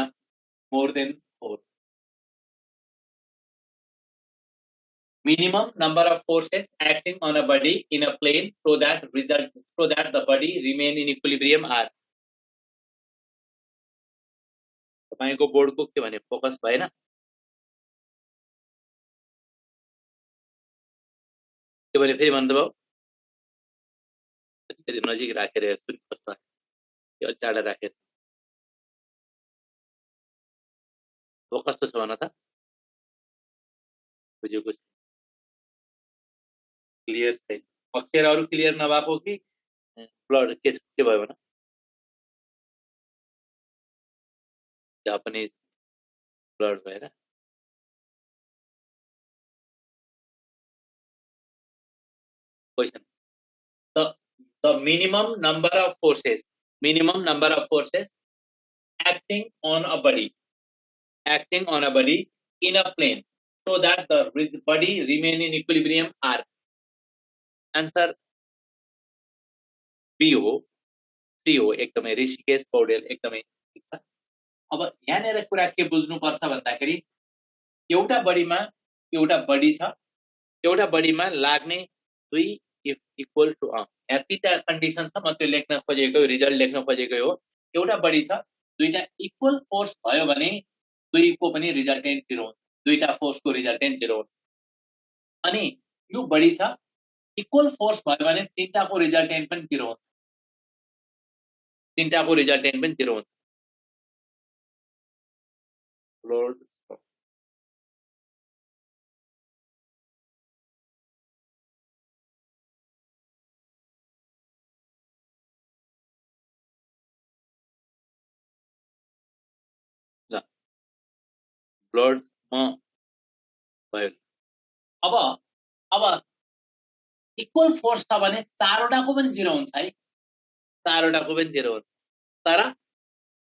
more than 4. Minimum number of forces acting on a body in a plane so that the body remain in equilibrium are. तपाईको बोर्डको के भने focus भएन? के भने फेरि भन्नु भयो? कति नजिक राखेर हेर्छु नि कस्तो आयो, टाढा राखेर हो कस्तो छ भन त। बुझेको क्लियर छैन, अक्षरहरू क्लियर नभएको कि ब्लड के भयो भन? जापानिज ब्लड भएर। Question, the minimum number of forces acting on a body in a plane so that the body remain in equilibrium are. Answer B हो, 3 हो। एकदमै ऋषिकेश पौडेल, एकदमै ठीक छ। अब यहाँनिर कुरा के बुझ्नुपर्छ भन्दाखेरि एउटा बडीमा एउटा बडी छ, एउटा बडीमा लाग्ने दुई इफ इक्वल टु यहाँ तीनटा कन्डिसन छ, म त्यो लेख्न खोजेको, रिजल्ट लेख्न खोजेको हो। एउटा बडी छ, दुईटा इक्वल फोर्स भयो भने दुईको पनि रिजल्टेन्ट 0 हुन्छ, दुईटा फोर्सको रिजल्टेन्ट 0 हुन्छ। अनि यो बडी छ, इक्वल फोर्स भयो भने तीनटाको रिजल्टेन्ट पनि 0 हुन्छ, तीनटाको रिजल्टेन्ट पनि 0 हुन्छ। लोड ब्लड भयो। अब इक्वल फोर्स छ भने चारवटाको पनि 0 हुन्छ है, चारवटाको पनि 0 हुन्छ। तर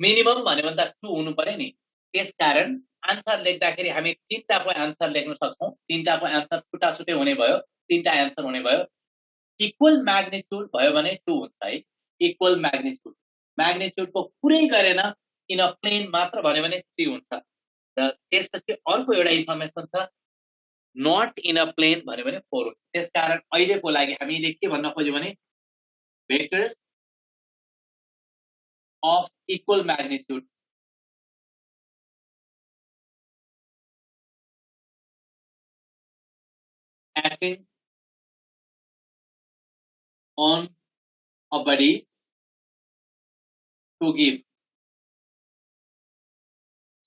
मिनिमम भन्यो भने त 2 हुनु पर्यो नि। त्यसकारण आन्सर लेख्दाखेरि हामी तीनटाको आन्सर लेख्न सक्छौं, तीनटाको आन्सर छुट्टा छुट्टै हुने भयो, तीनटा आन्सर हुने भयो। इक्वल म्याग्निट्युड भयो भने 2 हुन्छ है, इक्वल म्याग्निट्युडको कुरै गरेन, इन अ प्लेन मात्र भन्यो भने 3 हुन्छ। र त्यसपछि अर्को एउटा इन्फर्मेसन छ, नट इन अ प्लेन भन्यो भने 4 हुन्छ। त्यसकारण अहिलेको लागि हामीले के भन्न खोज्यौं भने vectors of equal magnitude acting on a body to give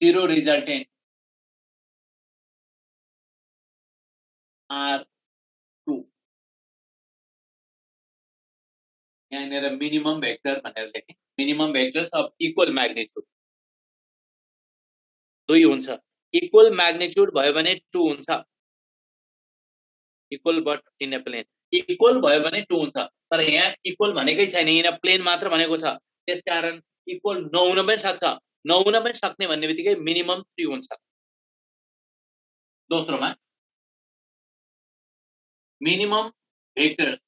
0 resultant are 2. यहाँनिर मिनिमम भेक्टर भनेर लेखेँ, minimum vectors of equal magnitude 2 हुन्छ। इक्वल म्याग्निट्युड भयो भने 2 हुन्छ, equal but in a plane equal भयो भने 2 हुन्छ। तर यहाँ इक्वल भनेकै छैन, इन अ प्लेन मात्र भनेको छ। त्यसकारण इक्वल नहुन पनि सक्छ, नहुन पनि सक्ने भन्ने बित्तिकै मिनिमम 3 हुन्छ। दोस्रोमा minimum vectors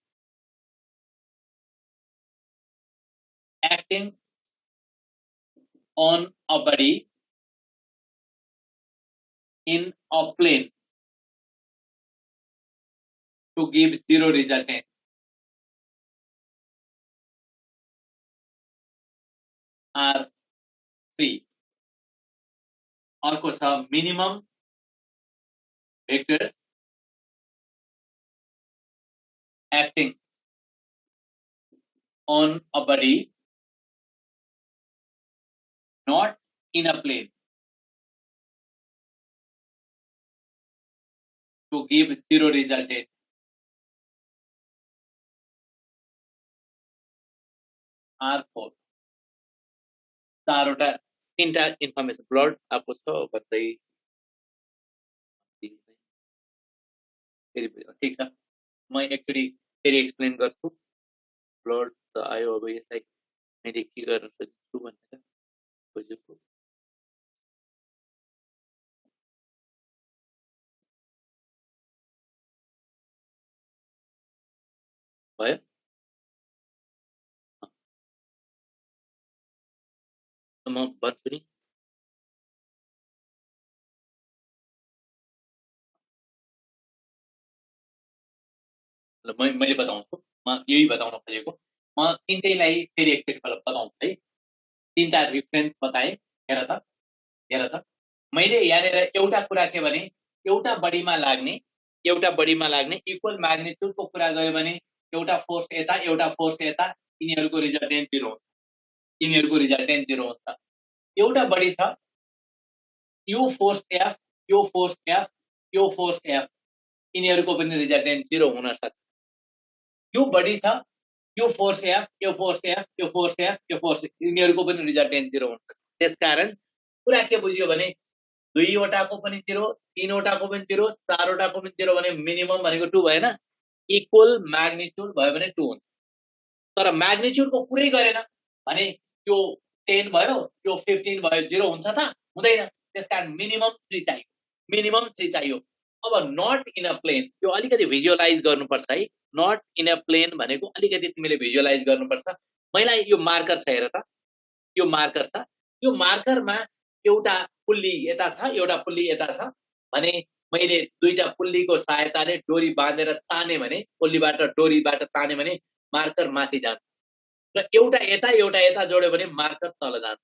acting on a body in a plane to give zero resultant are 3. अर्को छ minimum vectors acting on a body not in a plane to give zero resultant are 4. चारवटा तीनटा इन्फर्मेसन ब्लड आएको छ भन्दै ठिक छ म एकचोटि फेरि एक्सप्लेन गर्छु ब्लड त आयो अब यसलाई मैले के गर्न सक्छु भनेर खोजेको भयो म भन्छु नि मैले बताउँछु म यही बताउन खोजेको म तिनटैलाई फेरि एकचोटि बताउँछु है तीनटा रिफरेन्स बताएँ हेर त मैले यहाँनिर एउटा कुरा के भने एउटा बडीमा लाग्ने इक्वल म्याग्निट्युडको कुरा गर्यो भने एउटा फोर्स यता यिनीहरूको रिजल्टेन्ट 0 हुन्छ एउटा बडी छ यो फोर्स एफ यिनीहरूको पनि रिजल्टेन्ट 0 हुन सक्छ यो बडी छ यो फोर्स एफ यिनीहरूको पनि रिजल्टेन्ट 0 हुन्छ त्यसकारण कुरा के बुझ्यो भने दुईवटाको पनि 0 तीनवटाको पनि 0 चारवटाको पनि 0 भने मिनिमम भनेको 2 भएन इक्वल म्याग्निट्युड भयो भने 2 हुन्छ तर म्याग्निट्युडको कुरै गरेन भने त्यो 10 भयो यो 15 भयो 0 हुन्छ त हुँदैन त्यसकारण मिनिमम 3 चाहियो अब नट इन अ प्लेन यो अलिकति भिजुअलाइज गर्नुपर्छ है नट इन अ प्लेन भनेको अलिकति तिमीले भिजुअलाइज गर्नुपर्छ मलाई यो मार्कर छ हेर त यो मार्करमा एउटा पुल्ली यता छ एउटा पुल्ली यता छ भने मैले दुईटा पुल्लीको सहायताले डोरी बाँधेर ताने भने पुल्लीबाट डोरीबाट ताने भने मार्कर माथि जान्छ र एउटा यता जोड्यो भने मार्कर तल जान्छ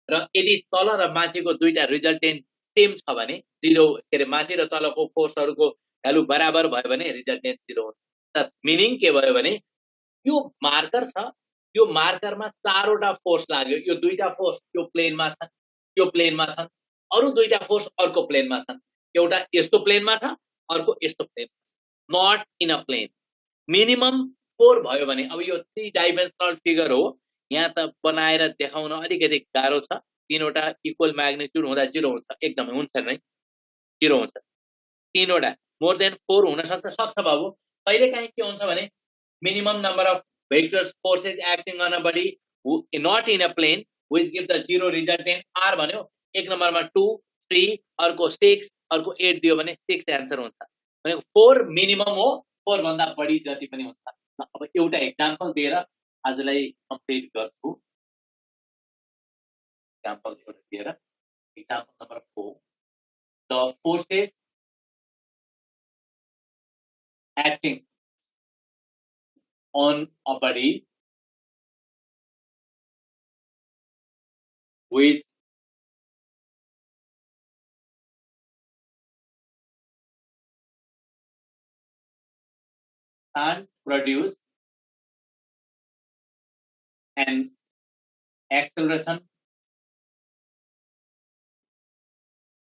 र यदि तल र माथिको दुईटा रिजल्टेन्ट सेम छ भने 0 के रे माथि र तलको फोर्सहरुको भ्यालु बराबर भयो भने रिजल्टेन्ट 0 हुन्छ त मिनिङ के भयो भने यो मार्कर छ यो मार्करमा चारवटा फोर्स लाग्यो यो दुईटा फोर्स यो प्लेनमा छन् अरु दुईटा फोर्स अर्को प्लेनमा छन् एउटा यस्तो प्लेनमा छ अर्को यस्तो plane not in a plane minimum 4 भयो भने अब यो 3 डाइमेन्सनल फिगर हो यहाँ त बनाएर देखाउन अलिकति गाह्रो छ तीनवटा इक्वल म्याग्निट्युड हुँदा 0 हुन्छ एकदमै हुन्छ नै 0 हुन्छ तीनवटा मोर देन 4 हुन सक्छ बाबु कहिले काहीँ के हुन्छ भने minimum number of vectors forces acting on a body not in a plane which give the zero resultant r भन्यो एक नम्बरमा 2 3 अर्को 6 अर्को 8 दियो भने 6 आन्सर हुन्छ भनेको 4 मिनिमम हो 4 भन्दा बढी जति पनि हुन्छ अब एउटा एक्जाम्पल दिएर आजलाई कम्प्लिट गर्छु एक्जाम्पल एउटा दिएर example number 4 the forces acting on a body which can produce an acceleration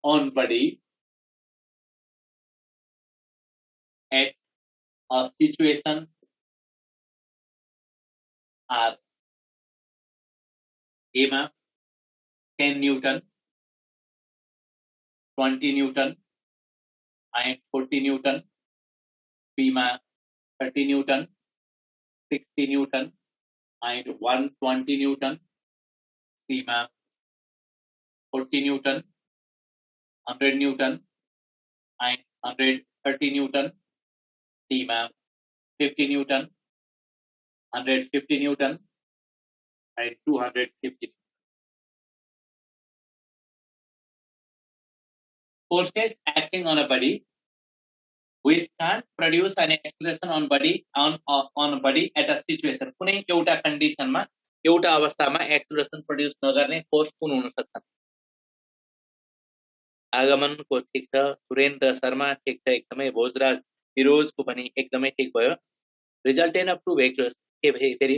on body at a situation are A मा 10 Newton, 20 Newton and 40 Newton, B मा 30 Newton, 60 Newton and 120 Newton, C मा 40 Newton, 100 Newton and 130 Newton, D मा 50 Newton, 150 Newton and 250 forces acting on a body which can't produce an acceleration on a body at a situation. कुनै एउटा कन्डिसनमा एउटा अवस्थामा acceleration produce नगर्ने force कुन हुन सक्छ? आगमनको ठीक छ, सुरेन्द्र शर्मा ठीक छ, एकदमै भोजराज फिरोजको पनि एकदमै ठीक भयो। रिजल्टेन्ट अफ टु भेक्टर्स के फेरि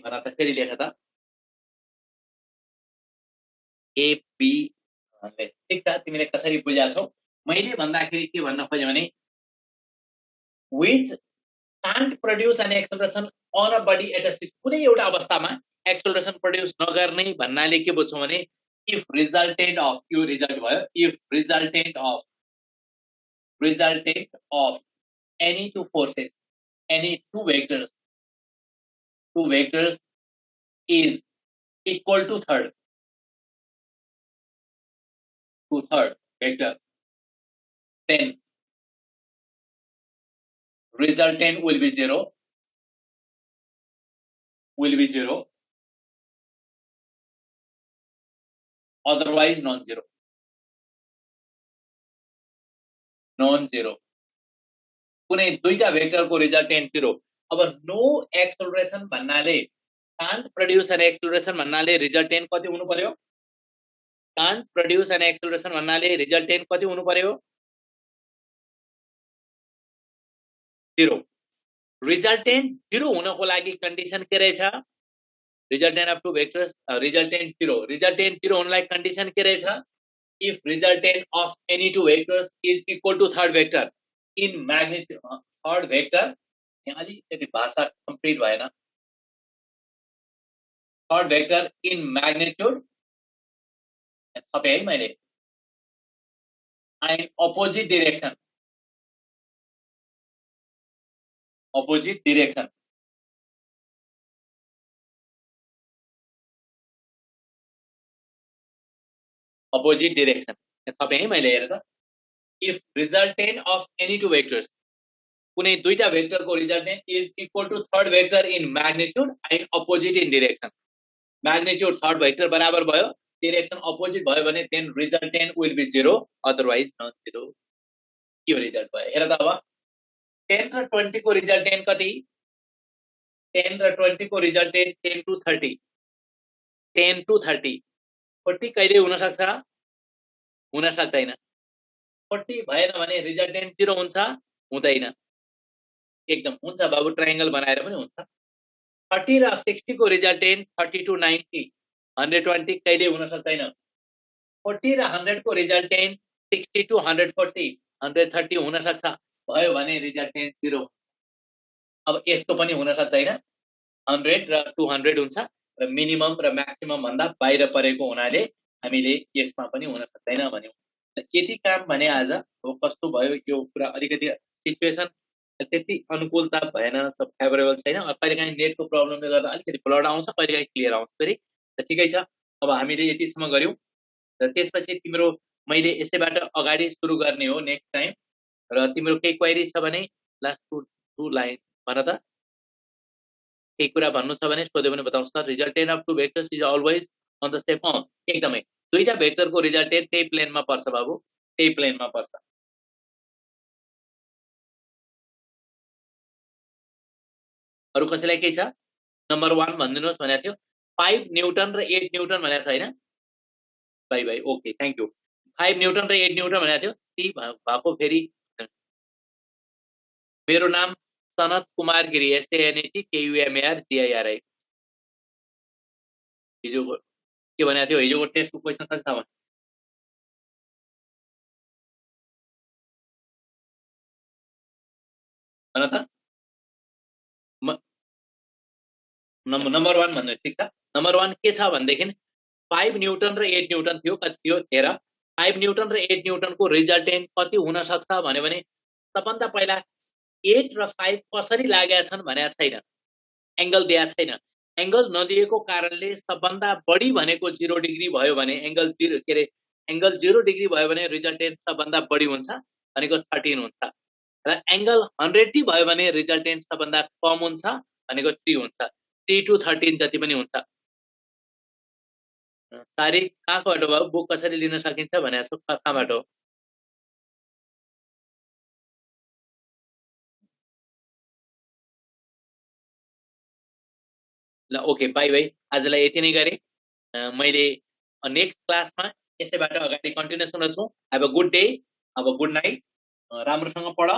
भन त, फेरि लेख त। ए बी ठीक छ, तिमीले कसरी बुझाछौ? मैले भन्दाखेरि के भन्न खोजे भने which can't produce an acceleration on a body at a कुनै एउटा अवस्थामा एक्सेलरेसन प्रोड्युस नगर्ने भन्नाले के बुझ्छौ भने if resultant of यो रिजल्ट भयो, if resultant of any two forces, any two vectors is equal to third vector, then resultant will be zero, otherwise non-zero. कुनै दुईटा भेक्टरको रिजल्टेन्ट जिरो। अब नो एक्सेलरेसन भन्नाले कान्ट प्रोड्युस एन एक्सेलरेसन भन्नाले resultant कति हुनु पर्यो? Can't produce an acceleration भन्नाले resultant कति हुनु पर्यो? जिरो। रिजल्टेन्ट जिरो हुनको लागि कन्डिसन के रहेछ? Resultant of two vectors resultant zero हुनलाई कन्डिसन के रहेछ? if resultant of any two vectors is equal to third vector in magnitude, third vector यहाँ अलिकति भाषा कम्प्लिट भएन, third vector in magnitude थपे है मैले, and opposite direction थपे है मैले, हेर त। if resultant of any two vectors कुनै दुईटा भेक्टरको resultant is equal to third vector in magnitude and opposite in direction, magnitude third vector बराबर भयो, direction opposite भयो भने then resultant will be zero, otherwise non zero। यो result भयो। हेर त अब 10 र 20 को रिजल्टेन्ट कति? 10 र 20 को रिजल्टेन्ट 10 to 30, 40 कहिले हुन सक्छ? हुन सक्दैन। 40 भएन भने रिजल्टेन्ट जिरो हुन्छ? हुँदैन। एकदम हुन्छ बाबु, ट्रायंगल बनाएर पनि हुन्छ। 30 र 60 को रिजल्टेन्ट 30 to 90, 120 कहिले हुन सक्दैन। 40 र 100 को रिजल्टेन्ट 60 to 140, 130 हुन सक्छ, भयो भने रिजल्टेन्ट जिरो। अब यसको पनि हुन सक्दैन, 100 र 200 हुन्छ र मिनिमम र म्याक्सिमम भन्दा बाहिर परेको हुनाले हामीले यसमा पनि हुन सक्दैन भन्यौ। यति काम भने आज हो। कस्तो भयो यो कुरा? अलिकति सिचुएसन त्यति अनुकूलता भएन, सब फेभरेबल छैन। कहिलेकाहीँ नेटको प्रब्लमले गर्दा अलिकति ब्लड आउँछ, कहिलेकाहीँ क्लियर आउँछ फेरि। ठिकै छ, अब हामीले यतिसम्म गर्यौं र त्यसपछि तिम्रो मैले यसैबाट अगाडि सुरु गर्ने हो नेक्स्ट टाइम। र तिम्रो केही क्वेरी छ भने लास्ट टु लाइन भन त, केही कुरा भन्नु छ भने सोध्यो भने बताउनुस् त। Resultant of two vectors is always on the same. एकदमै दुईटा भेक्टरको रिजल्टेन्ट त्यही प्लेनमा पर्छ बाबु, त्यही प्लेनमा पर्छ। अरु कसैलाई केही छ? नम्बर 1 भनिदिनुहोस् भनेको थियो। 5 न्यूटन र 8 न्यूटन भनेको छ हैन? By okay, thank you. 5 Newton र 8 न्यूटन भनेको थियो। ती भएको फेरि मेरो नाम Sanat Kumar Giri, SANET KUMAR GIRI। हिजोको के भनेको थियो? हिजोको टेस्टको क्वेशन कति छ भन त। नम्बर 1 भन्नु ठीक छ। नम्बर 1 के छ भनेदेखि 5 न्यूटन र 8 न्यूटन थियो। कति थियो? हेर, 5 न्यूटन र 8 न्यूटन को रिजल्टेन्ट कति हुन सक्छ भने सबभन्दा पहिला 8 र 5 कसरी लागेका छन् भनेको छैन, एंगल दिएको छैन। एंगल नदिएको कारणले सबभन्दा बढी भनेको 0 डिग्री भयो भने एंगल 0 के रे एंगल 0 डिग्री भयो भने रिजल्टेन्ट सबभन्दा बढी हुन्छ भनेको 13 हुन्छ र एंगल 180 भयो भने रिजल्टेन्ट सबभन्दा कम हुन्छ भनेको 3 हुन्छ। 3 to 13 जति पनि हुन्छ। तारिक कहाँबाट भयो बुक कसरी लिन सकिन्छ भनेको छु कहाँबाट हो ल ओके बाई बाई आजलाई यति नै गरे मैले नेक्स्ट क्लासमा यसैबाट अगाडि कन्टिन्युसन गर्छु हेभ अ गुड डे अब गुड नाइट राम्रोसँग पढ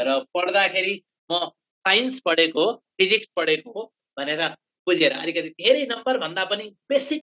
र पढ्दाखेरि म साइन्स पढेको फिजिक्स पढेको भनेर बुझेर अलिकति धेरै नम्बर भन्दा पनि बेसिक